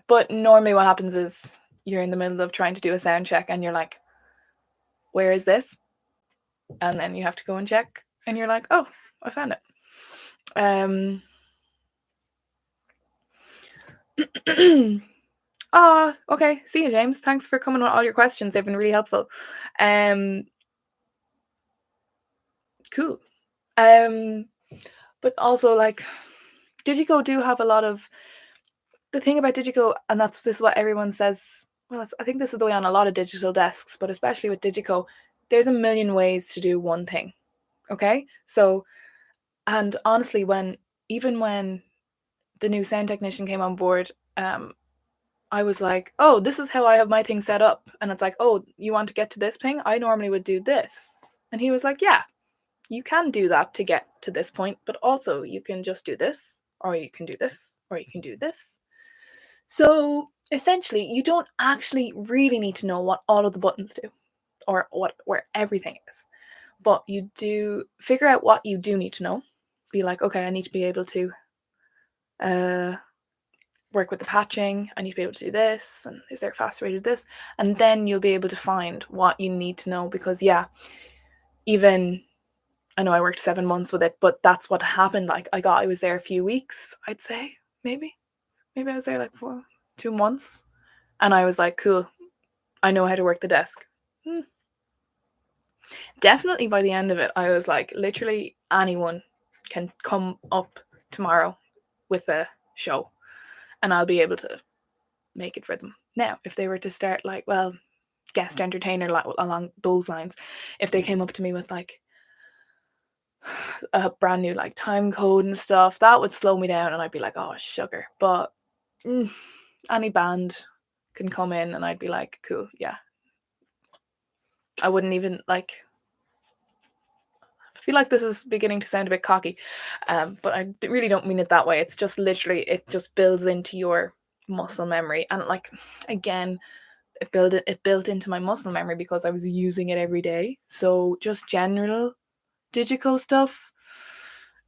Speaker 1: But normally what happens is you're in the middle of trying to do a sound check and you're like, where is this? And then you have to go and check and you're like, oh, I found it. Okay. See you, James. Thanks for coming with all your questions. They've been really helpful. Cool. But also, like, Digico do have a lot of the thing about Digico, and this is what everyone says. Well, I think this is the way on a lot of digital desks, but especially with Digico, there's a million ways to do one thing. Okay, so and honestly, even when the new sound technician came on board, I was like, oh, this is how I have my thing set up, and it's like, oh, you want to get to this thing? I normally would do this, and he was like, yeah, you can do that to get to this point, but also you can just do this, or you can do this, or you can do this. So essentially, you don't actually really need to know what all of the buttons do or where everything is, but you do figure out what you do need to know. Be like, okay, I need to be able to work with the patching. I need to be able to do this, and is there a faster way to do this? And then you'll be able to find what you need to know because even I know I worked 7 months with it, but that's what happened. Like I was there a few weeks, I'd say, maybe I was there like 2 months, and I was like, cool, I know how to work the desk. Definitely by the end of it, I was like, literally anyone can come up tomorrow with a show, and I'll be able to make it for them. Now, if they were to start like, well, guest entertainer along those lines, if they came up to me with like a brand new like time code and stuff, that would slow me down, and I'd be like, oh sugar. But any band can come in, and I'd be like, cool, yeah. I wouldn't even like. I feel like this is beginning to sound a bit cocky, but I really don't mean it that way. It's just literally it just builds into your muscle memory, and like again, it built into my muscle memory because I was using it every day. So just general Digico stuff,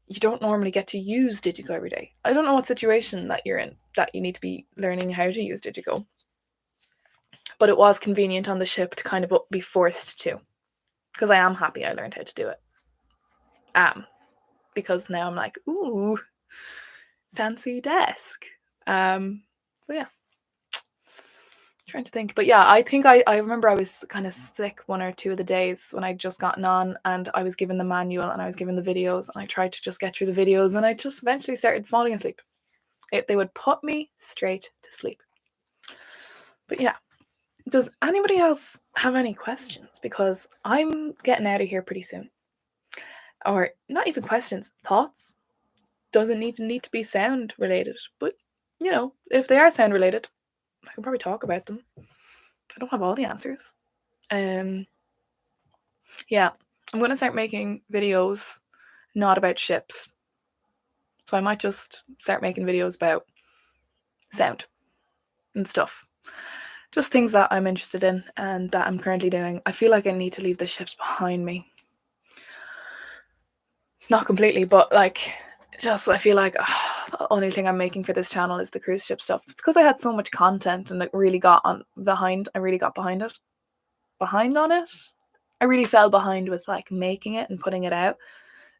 Speaker 1: you don't normally get to use Digico every day. I don't know what situation that you're in that you need to be learning how to use Digico, but it was convenient on the ship to kind of be forced to, because I am happy I learned how to do it. Because now I'm like, ooh, fancy desk. But yeah, trying to think. But yeah, I think I remember I was kind of sick 1 or 2 of the days when I'd just gotten on, and I was given the manual and I was given the videos, and I tried to just get through the videos, and I just eventually started falling asleep. They would put me straight to sleep. But yeah, does anybody else have any questions? Because I'm getting out of here pretty soon. Or not even questions, thoughts. Doesn't even need to be sound related, but if they are sound related, I can probably talk about them. I don't have all the answers. Yeah, I'm gonna start making videos not about ships. So I might just start making videos about sound and stuff. Just things that I'm interested in and that I'm currently doing. I feel like I need to leave the ships behind me. Not completely, but like just I feel like the only thing I'm making for this channel is the cruise ship stuff. It's because I had so much content and it really got behind. I really got behind it. Behind on it. I really fell behind with like making it and putting it out.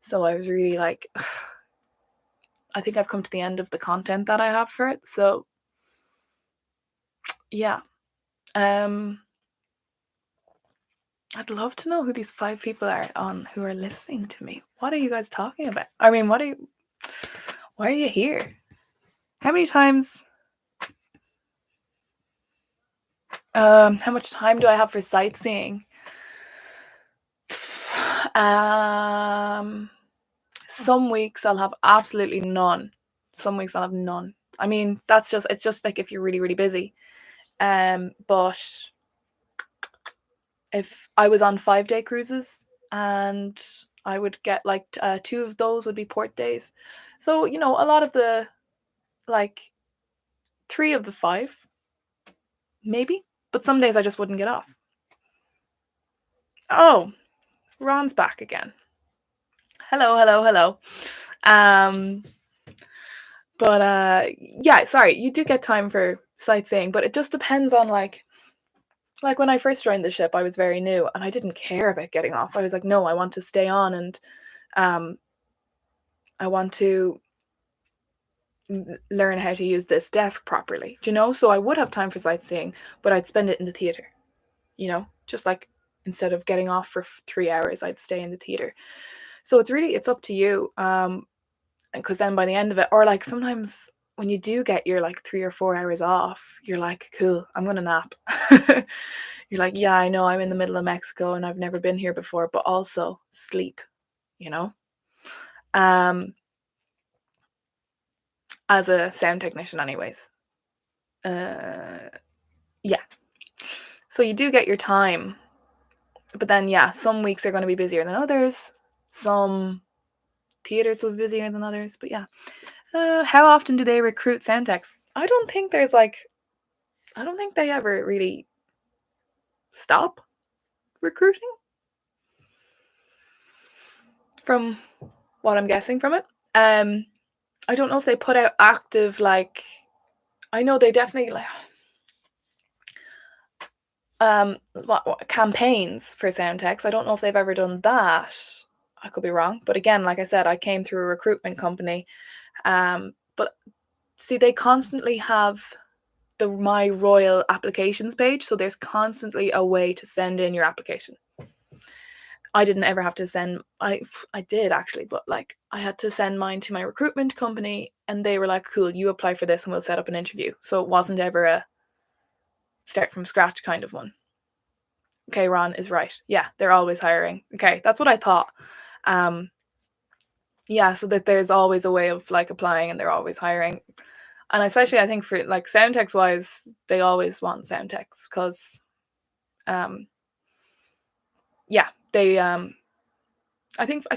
Speaker 1: So I was really like, I think I've come to the end of the content that I have for it. So yeah. I'd love to know who these 5 people are on who are listening to me. What are you guys talking about? I mean, why are you here? How many times? How much time do I have for sightseeing? Some weeks I'll have absolutely none. Some weeks I'll have none. I mean, it's just like if you're really, really busy. But if I was on 5-day cruises and I would get like 2 of those would be port days. So, a lot of the like 3 of the 5, maybe. But some days I just wouldn't get off. Oh, Ron's back again. Hello. But yeah, sorry, you do get time for sightseeing, but it just depends on like when I first joined the ship, I was very new and I didn't care about getting off. I was like, no, I want to stay on and um, I want to learn how to use this desk properly. Do you know? So I would have time for sightseeing, but I'd spend it in the theater. You know, just like instead of getting off for 3 hours, I'd stay in the theater. So it's up to you. Because then by the end of it, or like sometimes when you do get your like 3 or 4 hours off, you're like, cool, I'm gonna nap. You're like, yeah, I know I'm in the middle of Mexico and I've never been here before, but also sleep, you know? Um, as a sound technician, anyways. Yeah. So you do get your time, but then yeah, some weeks are going to be busier than others. Some theaters will be busier than others, but yeah. How often do they recruit sound techs? I don't think they ever really stop recruiting, from what I'm guessing from it. I don't know if they put out active, like, I know they definitely like what campaigns for sound techs. I don't know if they've ever done that. I could be wrong, but again, like I said, I came through a recruitment company. But see, they constantly have the My Royal applications page, so there's constantly a way to send in your application. I didn't ever have to send. I did actually, but like I had to send mine to my recruitment company, and they were like, "Cool, you apply for this, and we'll set up an interview." So it wasn't ever a start from scratch kind of one. Okay, Ron is right. Yeah, they're always hiring. Okay, that's what I thought. Um, yeah, so that there's always a way of like applying, and they're always hiring. And especially, I think for like sound techs wise, they always want sound techs because, um, yeah, they I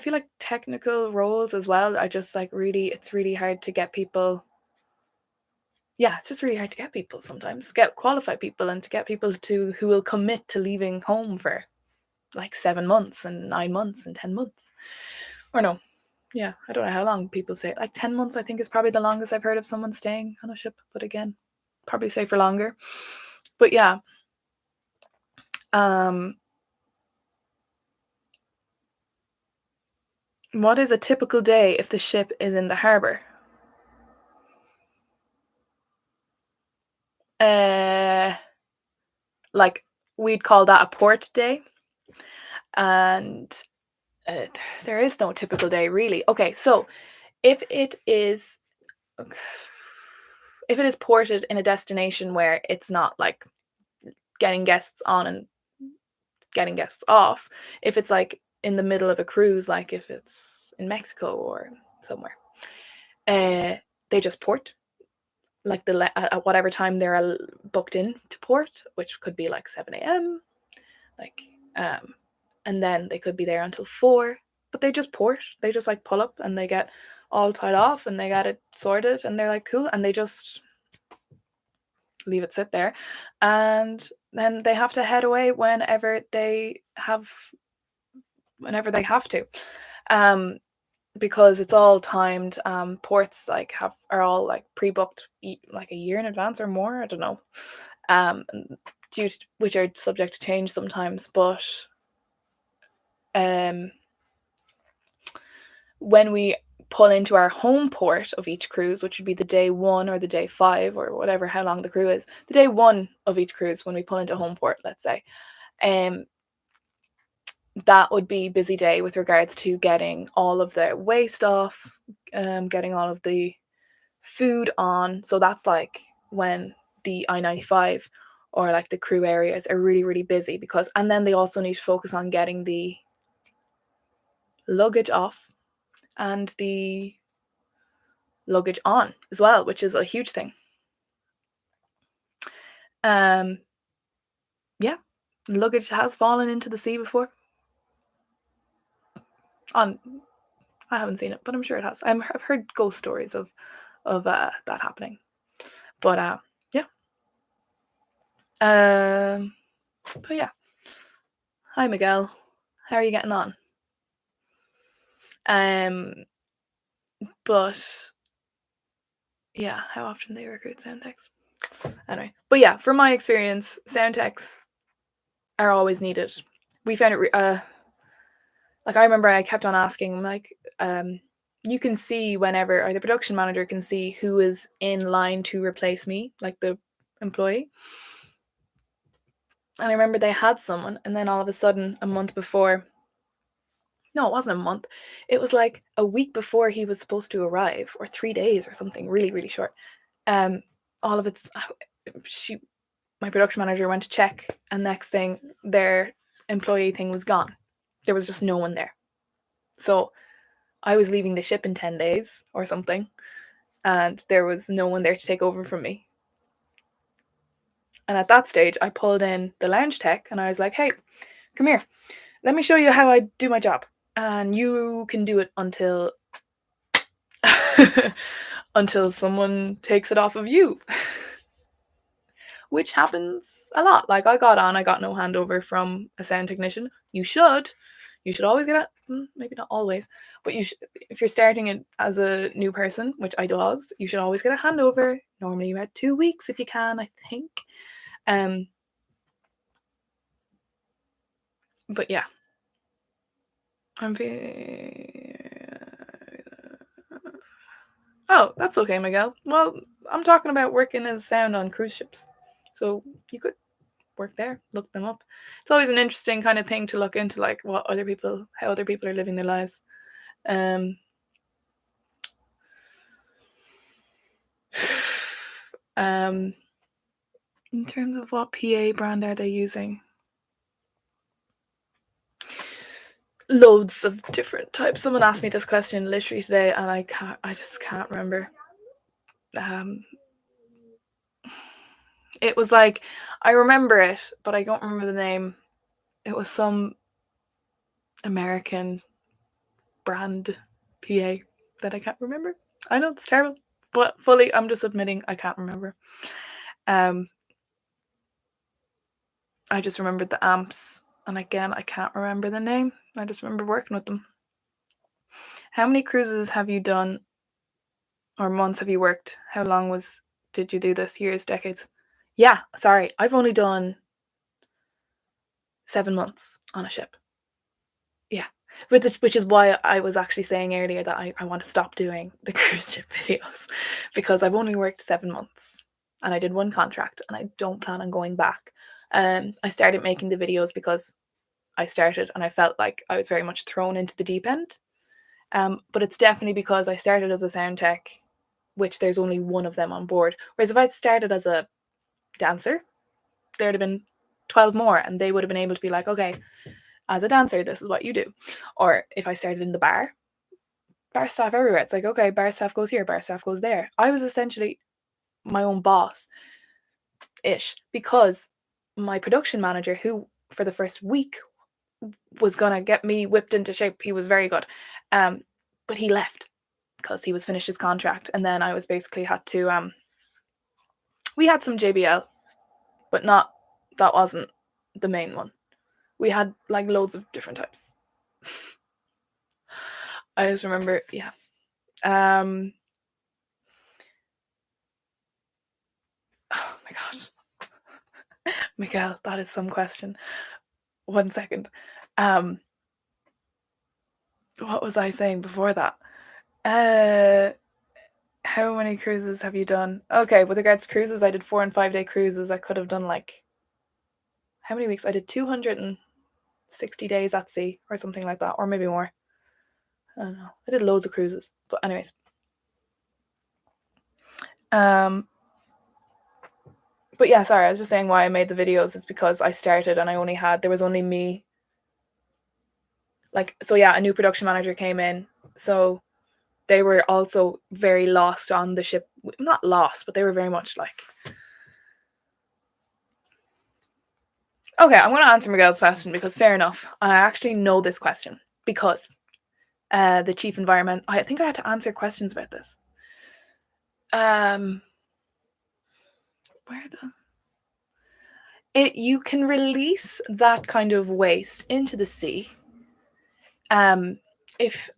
Speaker 1: feel like technical roles as well are just like really, it's really hard to get people. Yeah, it's just really hard to get people sometimes, get qualified people, and to get people to who will commit to leaving home for like 7 months and 9 months and 10 months. Or no, yeah, I don't know how long people say. Like 10 months, I think is probably the longest I've heard of someone staying on a ship. But again, probably say for longer. But yeah, um, what is a typical day if the ship is in the harbour? Uh, like we'd call that a port day, and uh, there is no typical day really. Okay, so if it is ported in a destination where it's not like getting guests on and getting guests off, if it's like in the middle of a cruise, like if it's in Mexico or somewhere, they just port like at whatever time they're booked in to port, which could be like 7 a.m. like and then they could be there until 4, but they just port, they just like pull up and they get all tied off and they got it sorted and they're like cool, and they just leave it sit there, and then they have to head away whenever they have to, um because it's all timed. Ports like are all like pre-booked like a year in advance or more, I don't know, um which are subject to change sometimes, but um when we pull into our home port of each cruise, which would be the day 1 or the day 5 or whatever, how long the crew is, the day 1 of each cruise, when we pull into home port, let's say, um that would be busy day with regards to getting all of the waste off, getting all of the food on. So that's like when the I-95 or like the crew areas are really, really busy, because, and then they also need to focus on getting the luggage off and the luggage on as well, which is a huge thing. Um, yeah, luggage has fallen into the sea before. On, I haven't seen it, but I'm sure it has. I've heard ghost stories of that happening. But yeah. But yeah. Hi Miguel, how are you getting on? But yeah, how often they recruit sound techs? Anyway, but yeah, from my experience, sound techs are always needed. We found it like I remember I kept on asking, like, you can see whenever, or the production manager can see who is in line to replace me, like the employee. And I remember they had someone, and then all of a sudden, a month before, no, it wasn't a month, it was like a week before he was supposed to arrive, or 3 days or something, really, really short. Um, all of it's, she, my production manager went to check, and next thing, their employee thing was gone. There was just no one there. So I was leaving the ship in 10 days or something, and there was no one there to take over from me. And at that stage, I pulled in the lounge tech and I was like, hey, come here. Let me show you how I do my job. And you can do it until until someone takes it off of you. Which happens a lot. Like I got no handover from a sound technician. You should always get it. Maybe not always, but if you're starting it as a new person, which I was, you should always get a handover. Normally about 2 weeks if you can, I think. But yeah, I'm Oh, that's okay, Miguel. Well, I'm talking about working as sound on cruise ships, so you could work there, look them up. It's always an interesting kind of thing to look into, like how other people are living their lives. Um, um, in terms of what PA brand are they using? Loads of different types. Someone asked me this question literally today, and I just can't remember. It was like, I remember it, but I don't remember the name. It was some American brand PA that I can't remember. I know it's terrible, but fully, I'm just admitting I can't remember. Um, I just remembered the amps, and again, I can't remember the name. I just remember working with them. How many cruises have you done, or months have you worked? How long did you do this? Years, decades? Yeah, sorry, I've only done 7 months on a ship. Yeah. Which is why I was actually saying earlier that I want to stop doing the cruise ship videos, because I've only worked 7 months and I did one contract and I don't plan on going back. I started making the videos because I started and I felt like I was very much thrown into the deep end. But it's definitely because I started as a sound tech, which there's only one of them on board. Whereas if I'd started as a dancer, there'd have been 12 more and they would have been able to be like, okay, as a dancer, this is what you do. Or if I started in the bar staff everywhere. It's like, okay, bar staff goes here, bar staff goes there. I was essentially my own boss ish, because my production manager, who for the first week was gonna get me whipped into shape, he was very good. But he left because he was finished his contract, and then I was basically had to we had some JBL, but that wasn't the main one. We had like loads of different types. I just remember, yeah. Oh my god. Miguel, that is some question. 1 second. What was I saying before that? How many cruises have you done? Okay, with regards to cruises, I did 4 and 5 day cruises. I could have done like, how many weeks? I did 260 days at sea or something like that, or maybe more. I don't know. I did loads of cruises, but anyways. But yeah, sorry, I was just saying why I made the videos is because I started and there was only me. Like, so yeah, a new production manager came in, so they were also very lost on the ship. Not lost, but they were very much like, okay, I'm going to answer Miguel's question because fair enough. I actually know this question because the chief environment, I think I had to answer questions about this. You can release that kind of waste into the sea. If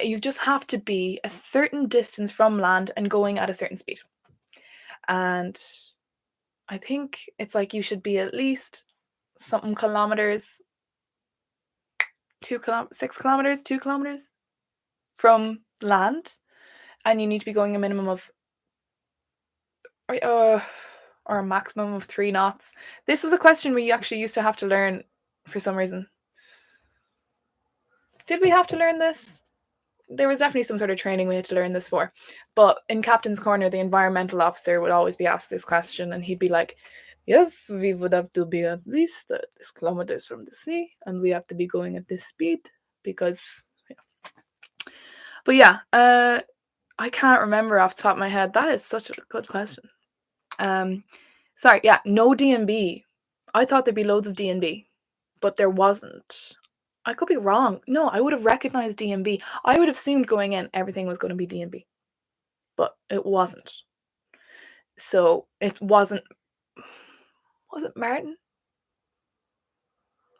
Speaker 1: you just have to be a certain distance from land and going at a certain speed. and I think it's like you should be at least something kilometers, 6 kilometers, 2 kilometers from land, and you need to be going a minimum of uh, or a maximum of 3 knots. This was a question we actually used to have to learn for some reason. Did we have to learn this? There was definitely some sort of training we had to learn this for. But in Captain's Corner, the environmental officer would always be asked this question, and he'd be like, yes, we would have to be at least this kilometers from the sea, and we have to be going at this speed because. Yeah. But yeah, I can't remember off the top of my head. That is such a good question. Sorry, yeah, no DNB. I thought there'd be loads of DNB, but there wasn't. I could be wrong. No, I would have recognized DNB. I would have assumed going in everything was going to be DNB, but it wasn't. So it wasn't. Was it Martin?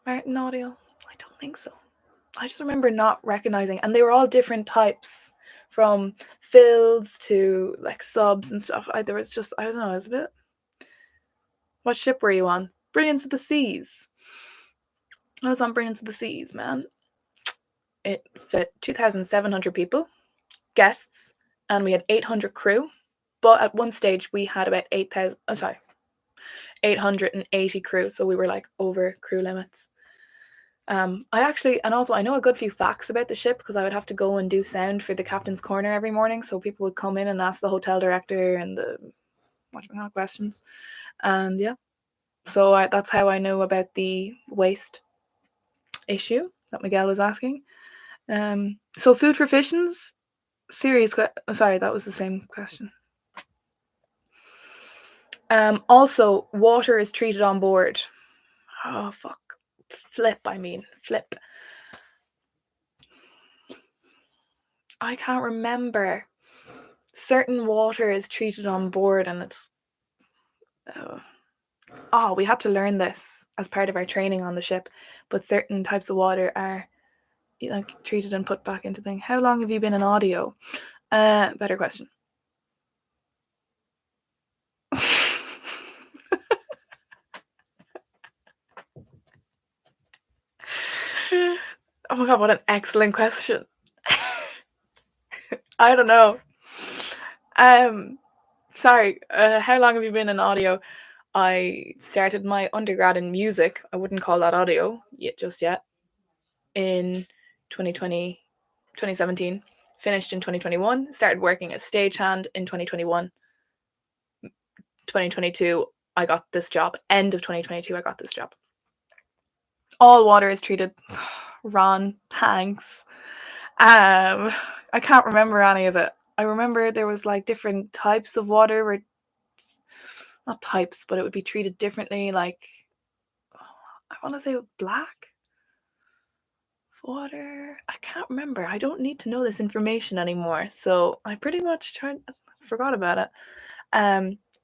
Speaker 1: Martin Audio? I don't think so. I just remember not recognizing, and they were all different types, from fills to like subs and stuff. There was just, I don't know, it was a bit. What ship were you on? Brilliance of the Seas. I was on Brilliance of the Seas, man. It fit 2,700 people, guests, and we had 800 crew. But at one stage we had about 880 crew, so we were like over crew limits. I know a good few facts about the ship because I would have to go and do sound for the Captain's Corner every morning, so people would come in and ask the hotel director and the what kind of questions, and yeah, so that's how I know about the waste issue that Miguel was asking. So food for fissions, sorry, that was the same question. Also, water is treated on board. Oh fuck, flip. I can't remember. Certain water is treated on board, and it's. We had to learn this as part of our training on the ship. But certain types of water are, treated and put back into thing. How long have you been in audio? Better question. Oh my god, what an excellent question. I don't know. Sorry, how long have you been in audio? I started my undergrad in music. I wouldn't call that audio just yet. In 2020, 2017. Finished in 2021. Started working as stagehand in 2021. 2022, I got this job. End of 2022, I got this job. All water is treated. Ron, thanks. I can't remember any of it. I remember there was like different types of water where, not types, but it would be treated differently. Like, I want to say black water. I can't remember. I don't need to know this information anymore. So I pretty much forgot about it.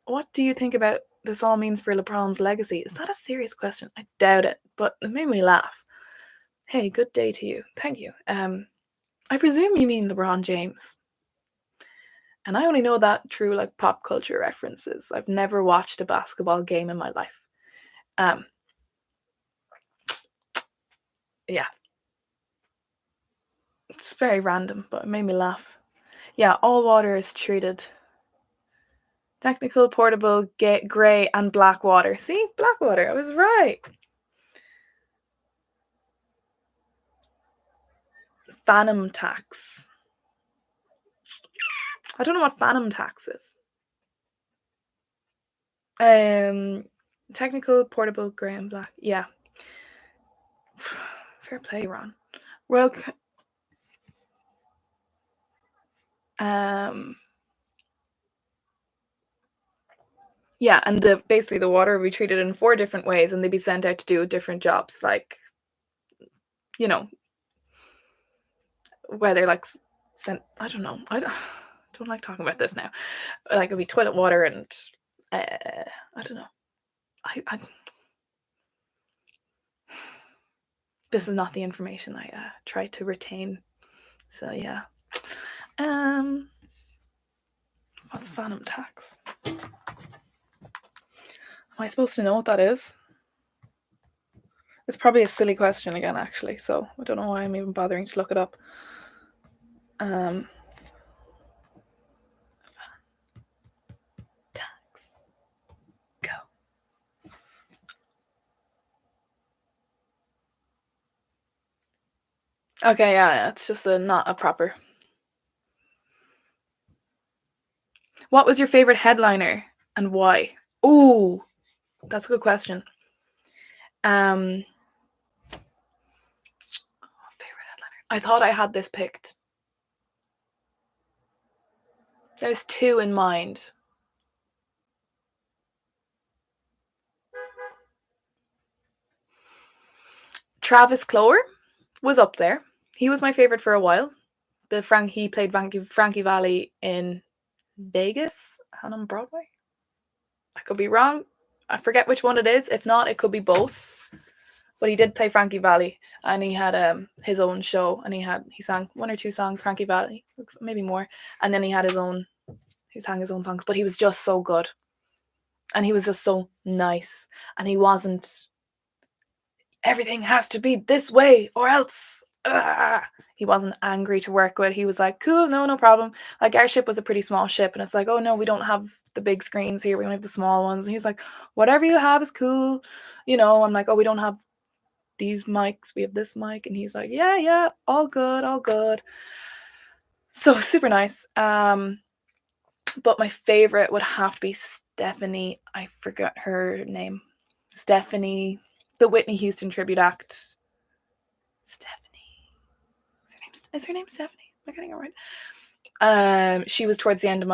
Speaker 1: What do you think about this all means for LeBron's legacy? Is that a serious question? I doubt it, but it made me laugh. Hey, good day to you. Thank you. I presume you mean LeBron James. And I only know that through like pop culture references. I've never watched a basketball game in my life. Yeah. It's very random, but it made me laugh. Yeah, all water is treated. Technical, portable, grey, and black water. See? Black water. I was right. Phantom tax. I don't know what phantom tax is. Technical, portable, grey, and black. Yeah. Fair play, Ron. Well, yeah, and basically the water would be treated in 4 different ways, and they'd be sent out to do different jobs, like, whether like sent. I don't know. I don't like talking about this now. Like it'd be toilet water and I don't know. I this is not the information I try to retain. So yeah. What's phantom tax? Am I supposed to know what that is? It's probably a silly question again, actually, so I don't know why I'm even bothering to look it up. Tax. Go. Okay, yeah, it's just not a proper. What was your favorite headliner and why? Ooh, that's a good question. Favorite headliner. I thought I had this picked. There's two in mind. Travis Clower was up there. He was my favorite for a while. He played Frankie Valli in Vegas and on Broadway. I could be wrong. I forget which one it is. If not, it could be both. But he did play Frankie Valli, and he had his own show, and he sang one or two songs, Frankie Valli, maybe more, and then he sang his own songs. But he was just so good, and he was just so nice, and he wasn't. Everything has to be this way, or else. He wasn't angry to work with. He was like, cool, no problem. Like, our ship was a pretty small ship, and it's like, oh no, we don't have the big screens here. We only have the small ones. And he's like, whatever you have is cool. I'm like, oh, we don't have these mics. We have this mic. And he's like, yeah, all good, all good. So super nice. But my favorite would have to be Stephanie. I forgot her name. Stephanie, the Whitney Houston tribute act. Stephanie. Is her name Stephanie? Am I getting it right? She was towards the end of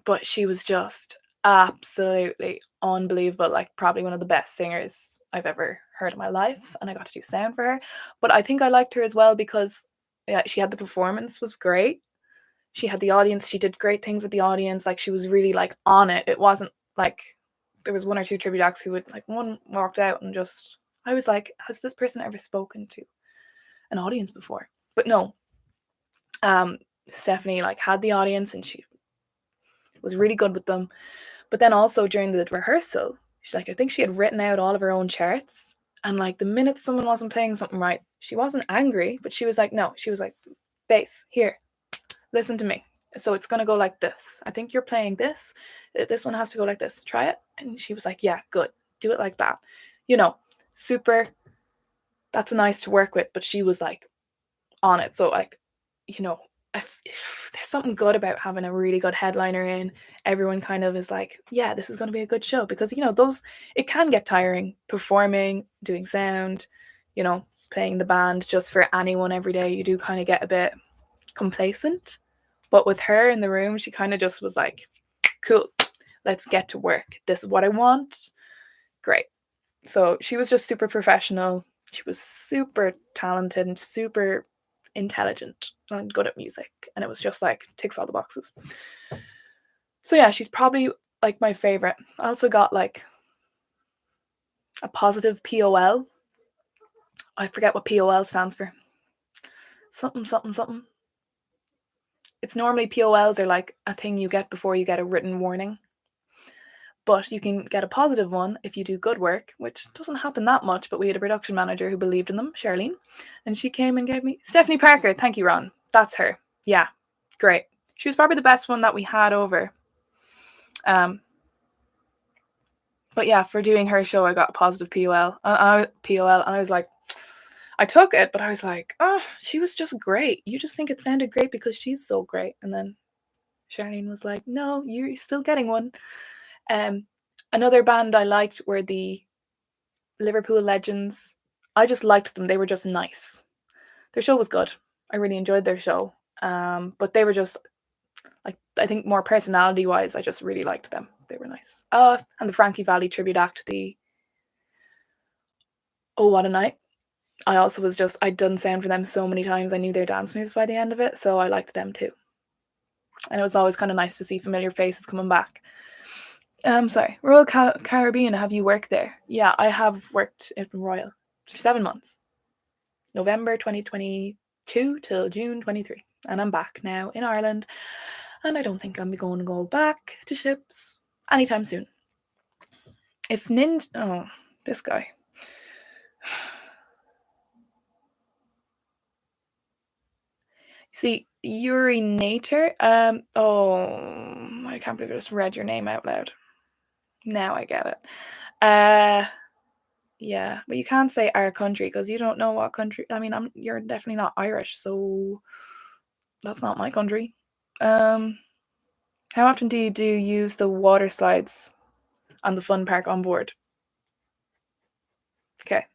Speaker 1: but she was just absolutely unbelievable. Like, probably one of the best singers I've ever heard in my life, and I got to do sound for her. But I think I liked her as well because, yeah, she had the performance was great. She had the audience. She did great things with the audience. Like, she was really like on it. It wasn't like there was one or two tribute acts who would like one walked out and just. I was like, has this person ever spoken to an audience before? But no, Stephanie like had the audience and she was really good with them. But then also during the rehearsal, she's like, I think she had written out all of her own charts. And like the minute someone wasn't playing something right, she wasn't angry, but she was like, no, she was like, bass, here, listen to me. So it's going to go like this. I think you're playing this. This one has to go like this. Try it. And she was like, yeah, good. Do it like that. Super. That's nice to work with. But she was like on it. So like, if there's something good about having a really good headliner in, everyone kind of is like, yeah, this is going to be a good show, because it can get tiring performing, doing sound, playing the band just for anyone every day. You do kind of get a bit complacent. But with her in the room, she kind of just was like, cool, let's get to work. This is what I want. Great. So she was just super professional. She was super talented and super intelligent and good at music. And it was just like, ticks all the boxes. So yeah, she's probably like my favorite. I also got like a positive POL. I forget what POL stands for. Something. It's normally POLs are like a thing you get before you get a written warning. But you can get a positive one if you do good work, which doesn't happen that much. But we had a production manager who believed in them, Charlene, and she came and gave me Stephanie Parker. Thank you, Ron. That's her. Yeah, great. She was probably the best one that we had over. But yeah, for doing her show, I got a positive POL. And I was like, I took it, but I was like, oh, she was just great. You just think it sounded great because she's so great. And then Charlene was like, no, you're still getting one. Another band I liked were the Liverpool Legends. I just liked them. They were just nice. Their show was good. I really enjoyed their show. But they were just like, I think more personality wise, I just really liked them. They were nice. And the Frankie Valli tribute act, the Oh What a Night. I also was just, I'd done sound for them so many times. I knew their dance moves by the end of it, so I liked them too. And it was always kind of nice to see familiar faces coming back. Sorry, Royal Caribbean, have you worked there? Yeah, I have worked in Royal for 7 months. November 2022 till June 23. And I'm back now in Ireland. And I don't think I'm going to go back to ships anytime soon. If this guy. See, urinator. I can't believe I just read your name out loud. Now I get it. Yeah, but you can't say our country because you don't know what country. I mean, you're definitely not Irish, so that's not my country. How often do you use the water slides on the fun park on board? Okay,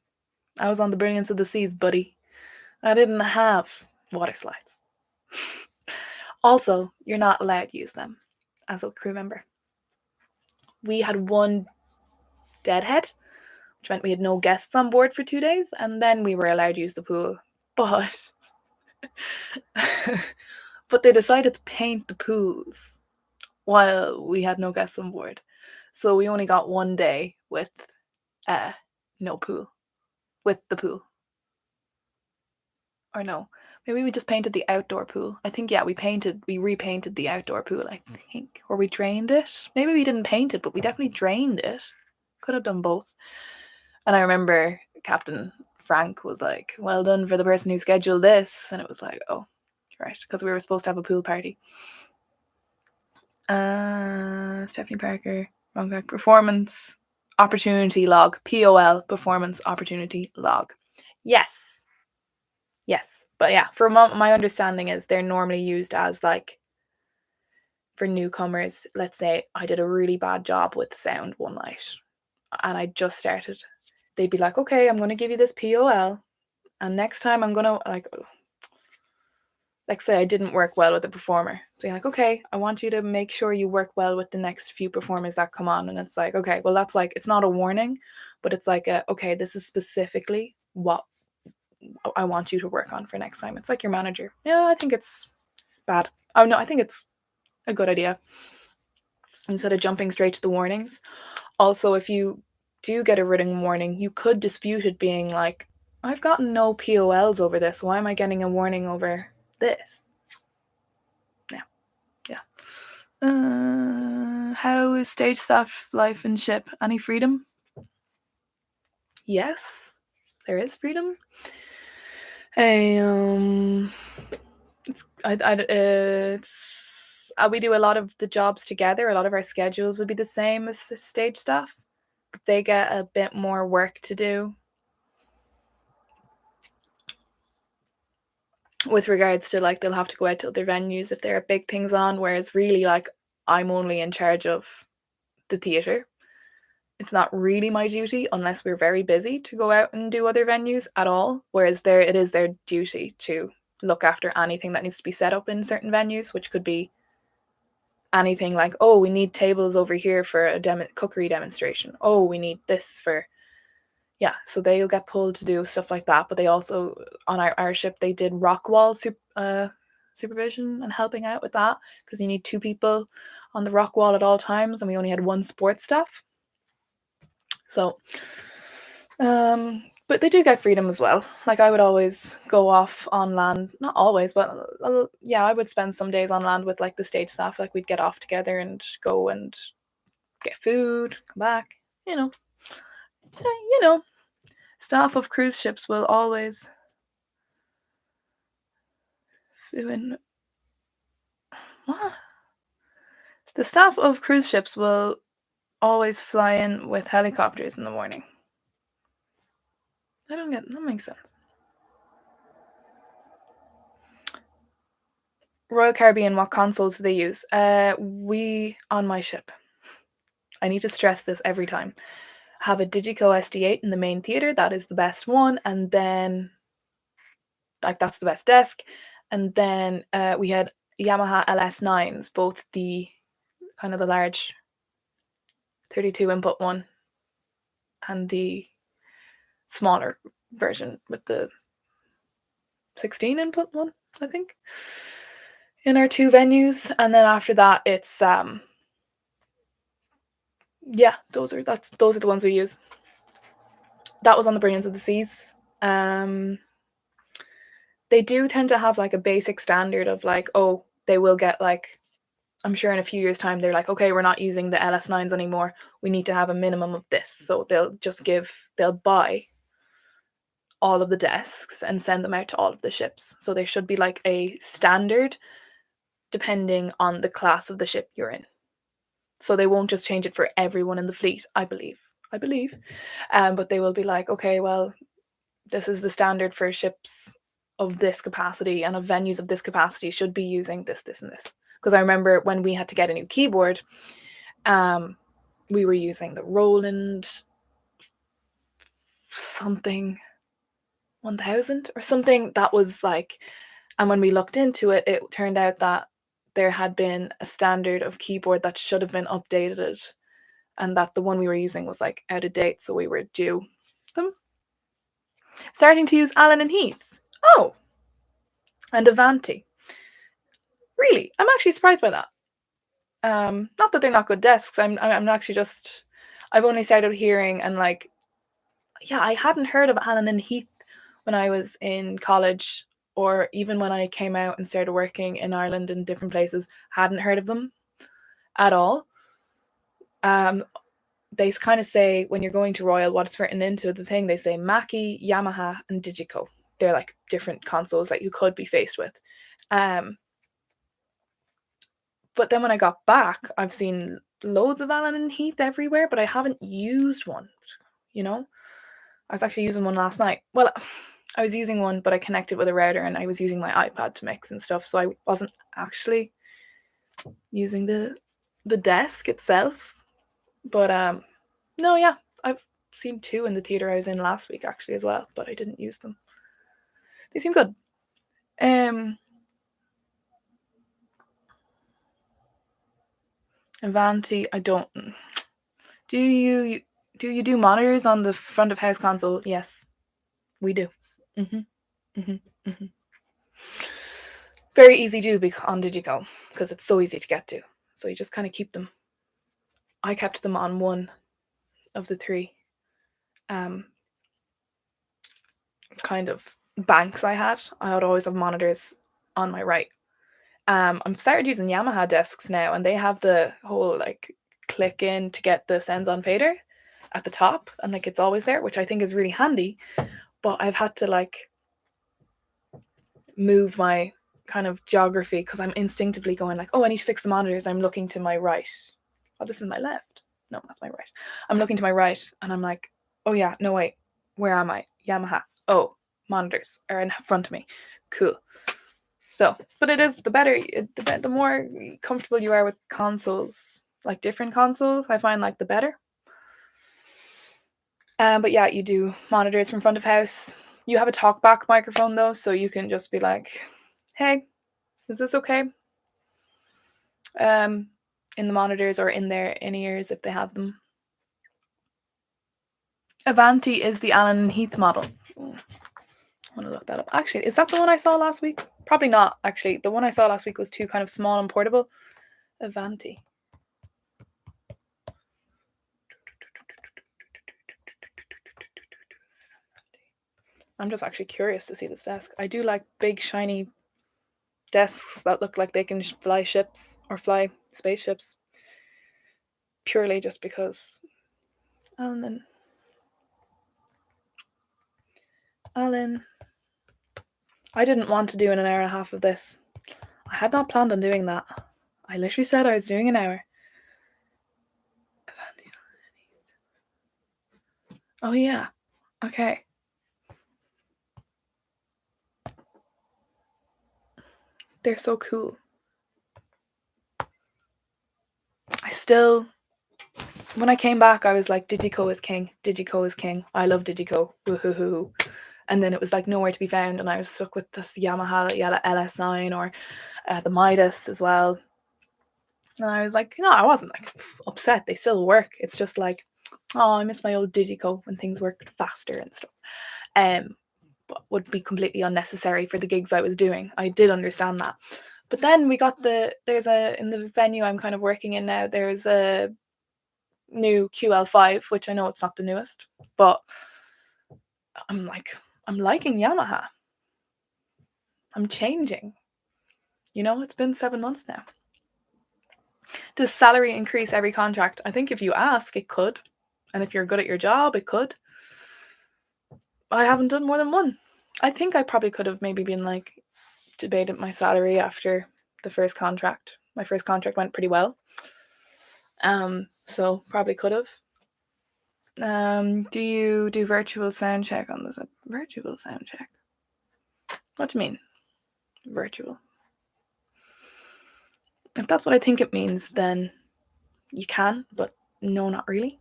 Speaker 1: I was on the Brilliance of the Seas, buddy. I didn't have water slides. Also, you're not allowed to use them as a crew member. We had one deadhead, which meant we had no guests on board for 2 days, and then we were allowed to use the pool. But but they decided to paint the pools while we had no guests on board. So we only got 1 day with no pool. With the pool. Or no. Maybe we just painted the outdoor pool. I think, yeah, we repainted the outdoor pool, I think. Or we drained it. Maybe we didn't paint it, but we definitely drained it. Could have done both. And I remember Captain Frank was like, well done for the person who scheduled this. And it was like, oh, right. Because we were supposed to have a pool party. Stephanie Parker, wrong track. Performance opportunity log. POL, performance opportunity log. Yes. But yeah, for my understanding is they're normally used as like for newcomers. Let's say I did a really bad job with sound one night and I just started. They'd be like, okay, I'm going to give you this POL and next time I'm going to like say I didn't work well with a performer. So you're like, okay, I want you to make sure you work well with the next few performers that come on. And it's like, okay, well that's like, it's not a warning, but it's like okay, this is specifically what I want you to work on for next time. It's like your manager. Yeah, I think it's bad. Oh no, I think it's a good idea. Instead of jumping straight to the warnings. Also, if you do get a written warning, you could dispute it being like, I've gotten no POLs over this. Why am I getting a warning over this? Yeah. How is stage staff life and ship? Any freedom? Yes, there is freedom. We do a lot of the jobs together. A lot of our schedules would be the same as the stage staff. They get a bit more work to do with regards to like they'll have to go out to other venues if there are big things on, whereas really like I'm only in charge of the theatre. It's not really my duty unless we're very busy to go out and do other venues at all, whereas it is their duty to look after anything that needs to be set up in certain venues, which could be anything like, oh, we need tables over here for a cookery demonstration. Oh, we need this for yeah, so they'll get pulled to do stuff like that. But they also, on our ship, they did rock wall supervision and helping out with that because you need 2 people on the rock wall at all times, and we only had 1 sports staff. So, but they do get freedom as well. Like I would always go off on land, not always, but yeah, I would spend some days on land with like the stage staff. Like we'd get off together and go and get food, come back. Staff of cruise ships will always what? The staff of cruise ships will always fly in with helicopters in the morning. I don't get that makes sense. Royal Caribbean, what consoles do they use? We on my ship. I need to stress this every time. Have a Digico SD8 in the main theater. That is the best one, and then like that's the best desk. And then we had Yamaha LS9s, both the kind of the large 32 input one and the smaller version with the 16 input one, I think, in our 2 venues. And then after that it's yeah, those are the ones we use. That was on the Brilliance of the Seas. They do tend to have like a basic standard of like, oh, they will get like I'm sure in a few years' time they're like, okay, we're not using the LS9s anymore. We need to have a minimum of this. So they'll buy all of the desks and send them out to all of the ships. So there should be like a standard depending on the class of the ship you're in. So they won't just change it for everyone in the fleet, I believe. But they will be like, okay, well, this is the standard for ships of this capacity and of venues of this capacity should be using this, this, and this. Because I remember when we had to get a new keyboard, we were using the Roland something 1000 or something that was like, and when we looked into it, it turned out that there had been a standard of keyboard that should have been updated and that the one we were using was like out of date, so we were due them. Starting to use Allen and Heath. Oh, and Avanti. Really, I'm actually surprised by that. Not that they're not good desks. I'm actually just, I've only started hearing and like, yeah, I hadn't heard of Allen and Heath when I was in college, or even when I came out and started working in Ireland in different places. Hadn't heard of them at all. They kind of say when you're going to Royal, what's written into the thing, they say Mackie, Yamaha, and Digico. They're like different consoles that you could be faced with. But then when I got back, I've seen loads of Allen and Heath everywhere, but I haven't used one. You know, I was actually using one last night. Well, I was using one, but I connected with a router and I was using my iPad to mix and stuff, so I wasn't actually using the desk itself. But no, yeah, I've seen two in the theater I was in last week actually as well, but I didn't use them. They seem good. Avanti, I don't. Do you do monitors on the front of house console? Yes, we do. Very easy to do on Digico because it's so easy to get to. So you just kind of keep them. I kept them on one of the three kind of banks I had. I would always have monitors on my right. I've started using Yamaha desks now, and they have the whole like click in to get the sends on fader at the top, and like it's always there, which I think is really handy. But I've had to like move my kind of geography because I'm instinctively going like, oh, I need to fix the monitors. I'm looking to my right. Oh, this is my left. No, that's my right. I'm looking to my right, and I'm like, oh yeah, no wait, where am I? Yamaha. Oh, monitors are in front of me. Cool. So, but it is the more comfortable you are with consoles, like different consoles, I find like the better. But yeah, you do monitors from front of house. You have a talkback microphone though, so you can just be like, "Hey, is this okay?" In the monitors or in their in-ears if they have them. Avanti is the Allen and Heath model. Ooh, I want to look that up. Actually, is that the one I saw last week? Probably not, actually. The one I saw last week was too kind of small and portable. Avanti. I'm just actually curious to see this desk. I do like big, shiny desks that look like they can fly ships or fly spaceships. Purely just because Alan. I didn't want to do an hour and a half of this. I had not planned on doing that. I literally said I was doing an hour. Oh yeah. Okay. They're so cool. When I came back, I was like, Digico is king. Digico is king. I love Digico. Woohoo. And then it was like nowhere to be found, and I was stuck with this Yamaha LS9 or the Midas as well. And I was like, no, I wasn't like upset. They still work. It's just like, oh, I miss my old Digico when things worked faster and stuff. But would be completely unnecessary for the gigs I was doing. I did understand that. But then we got in the venue I'm kind of working in now, there's a new QL5, which I know it's not the newest, but I'm liking Yamaha. I'm changing. It's been 7 months now. Does salary increase every contract? I think if you ask, it could. And if you're good at your job, it could. I haven't done more than one. I think I probably could have maybe been like debated my salary after the first contract. My first contract went pretty well. So probably could have. Do you do virtual sound check on this? Virtual sound check? What do you mean? Virtual. If that's what I think it means, then you can, but no, not really.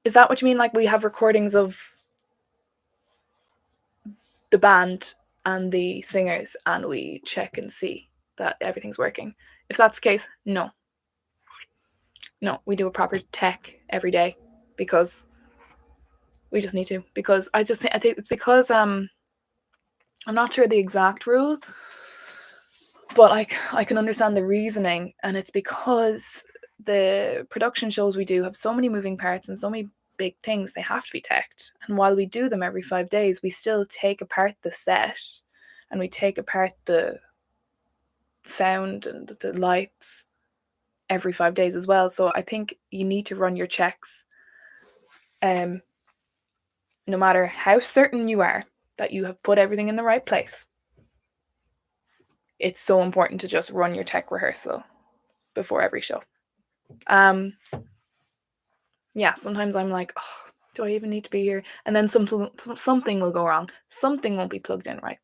Speaker 1: Is that what you mean? Like we have recordings of the band and the singers and we check and see that everything's working? If that's the case, no. No, we do a proper tech every day because we just need to. Because I think it's because I'm not sure the exact rule, but I can understand the reasoning, and it's because the production shows we do have so many moving parts and so many big things, they have to be teched. And while we do them every 5 days, we still take apart the set and we take apart the sound and the lights every 5 days as well. So I think you need to run your checks, no matter how certain you are that you have put everything in the right place. It's so important to just run your tech rehearsal before every show. Yeah, sometimes I'm like, oh, do I even need to be here? And then something will go wrong. Something won't be plugged in right.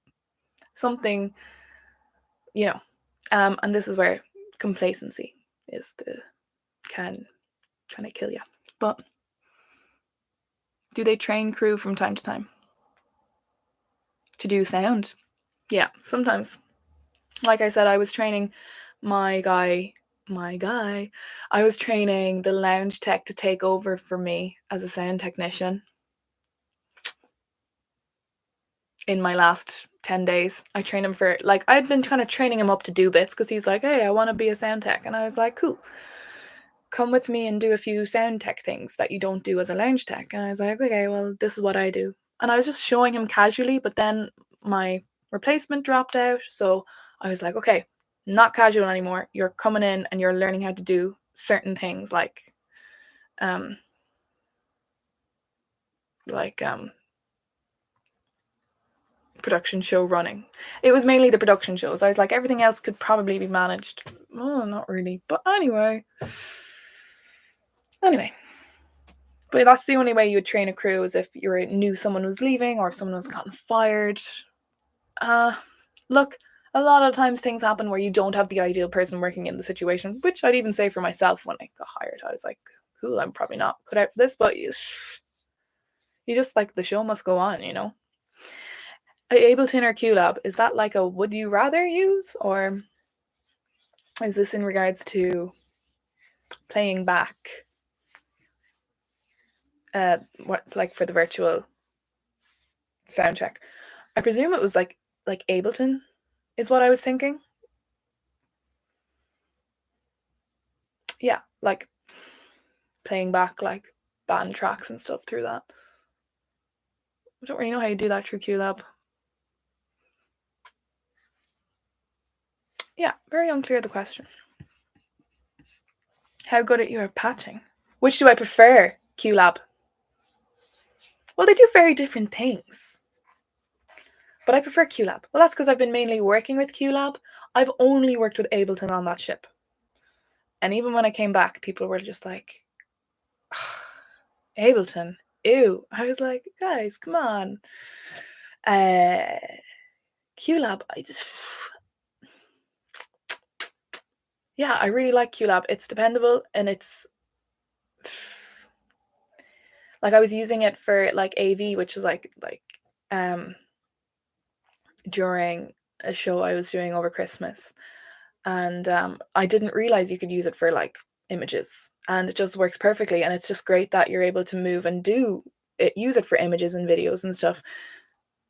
Speaker 1: Something, and this is where complacency can kind of kill you. But do they train crew from time to time to do sound? Yeah, sometimes. Like I said, I was training my guy. I was training the lounge tech to take over for me as a sound technician in my last 10 days. I trained him for, like, I'd been kind of training him up to do bits because he's like, hey, I want to be a sound tech. And I was like, cool, come with me and do a few sound tech things that you don't do as a lounge tech. And I was like, okay, well, this is what I do. And I was just showing him casually, but then my replacement dropped out. So I was like, okay, not casual anymore. You're coming in and you're learning how to do certain things like production show running. It was mainly the production shows. I was like, everything else could probably be managed. Oh, not really. But anyway. But that's the only way you would train a crew, is if you knew someone was leaving or if someone was gotten fired. Look, a lot of times things happen where you don't have the ideal person working in the situation, which I'd even say for myself when I got hired. I was like, cool, I'm probably not cut out for this, but you just like, the show must go on, Ableton or QLab, is that like a would you rather use, or is this in regards to playing back what's like for the virtual sound check? I presume it was like Ableton is what I was thinking. Yeah, like playing back like band tracks and stuff through that. I don't really know how you do that through QLab. Yeah, very unclear the question. How good at you are patching? Which do I prefer? QLab. Well, they do very different things. But I prefer QLab. Well, that's because I've been mainly working with QLab. I've only worked with Ableton on that ship. And even when I came back, people were just like, Ableton, ew. I was like, guys, come on. QLab, yeah, I really like QLab. It's dependable and it's like, I was using it for like AV, which is like during a show I was doing over Christmas, and I didn't realize you could use it for like images, and it just works perfectly. And it's just great that you're able to move and use it for images and videos and stuff,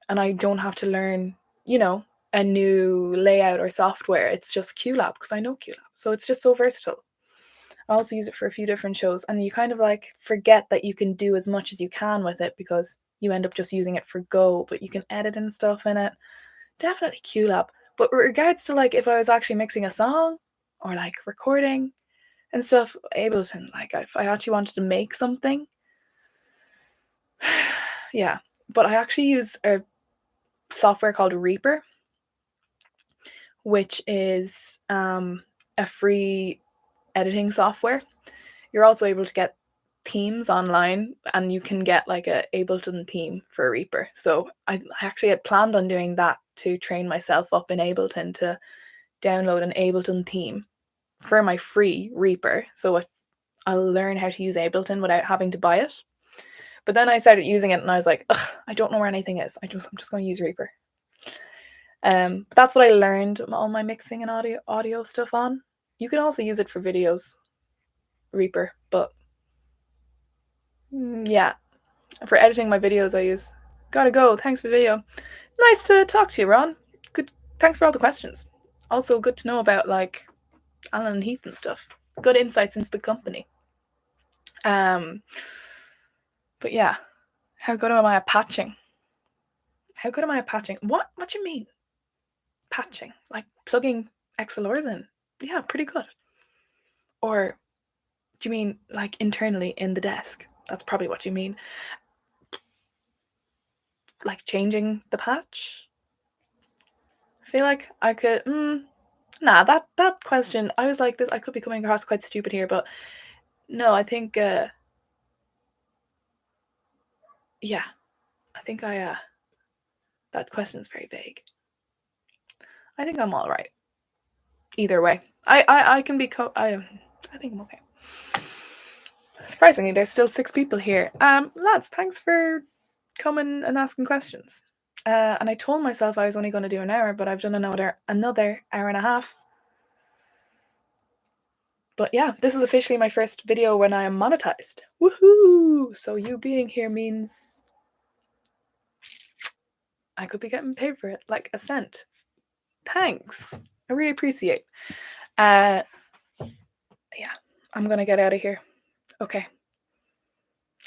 Speaker 1: and I don't have to learn a new layout or software. It's just QLab because I know QLab, so it's just so versatile. I also use it for a few different shows, and you kind of like forget that you can do as much as you can with it because you end up just using it for go, but you can edit and stuff in it. Definitely QLab. But with regards to like if I was actually mixing a song or like recording and stuff, Ableton, like if I actually wanted to make something, yeah. But I actually use a software called Reaper, which is a free editing software. You're also able to get themes online, and you can get like a Ableton theme for Reaper. So I actually had planned on doing that to train myself up in Ableton to download an Ableton theme for my free Reaper. So I'll learn how to use Ableton without having to buy it. But then I started using it and I was like, ugh, I don't know where anything is. I'm just going to use Reaper. But that's what I learned all my mixing and audio stuff on. You can also use it for videos, Reaper, but yeah, for editing my videos I use. Gotta go. Thanks for the video. Nice to talk to you, Ron. Good. Thanks for all the questions. Also good to know about like Alan and Heath and stuff. Good insights into the company. But yeah, how good am I at patching? How good am I at patching? What do you mean? Patching? Like plugging XLRs in? Yeah, pretty good. Or do you mean like internally in the desk? That's probably what you mean. Like changing the patch? I feel like I could. Nah, that question. I was like this. I could be coming across quite stupid here, but no, I think. Yeah, I think I. That question's very vague. I think I'm all right. Either way, I can be. I think I'm okay. Surprisingly, there's still 6 people here. Lads, thanks for coming and asking questions. And I told myself I was only going to do an hour, but I've done another hour and a half. But yeah, this is officially my first video when I am monetized. Woohoo! So you being here means I could be getting paid for it, like a cent. Thanks. I really appreciate. Yeah, I'm gonna get out of here. Okay.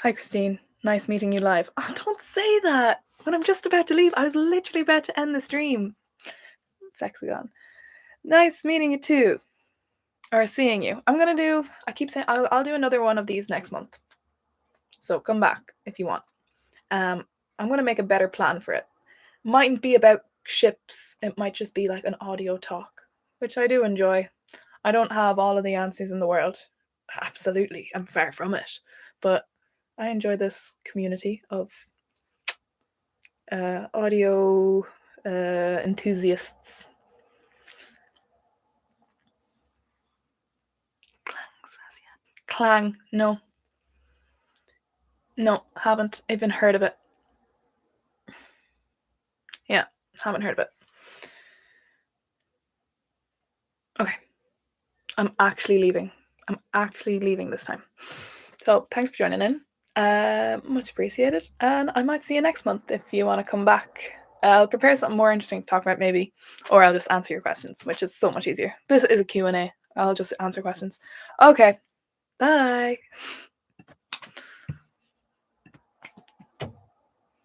Speaker 1: Hi, Christine. Nice meeting you live. Oh, don't say that. When I'm just about to leave, I was literally about to end the stream. Flexigon. Nice meeting you too. Or seeing you. I keep saying I'll do another one of these next month. So come back if you want. I'm gonna make a better plan for it. Mightn't be about ships. It might just be like an audio talk, which I do enjoy. I don't have all of the answers in the world. Absolutely, I'm far from it. But I enjoy this community of audio enthusiasts. Clang, no. No, haven't even heard of it. Yeah, haven't heard of it. Okay. I'm actually leaving. This time. So thanks for joining in. Much appreciated. And I might see you next month if you want to come back. I'll prepare something more interesting to talk about maybe, or I'll just answer your questions, which is so much easier. This is a Q&A. I'll just answer questions. Okay. Bye.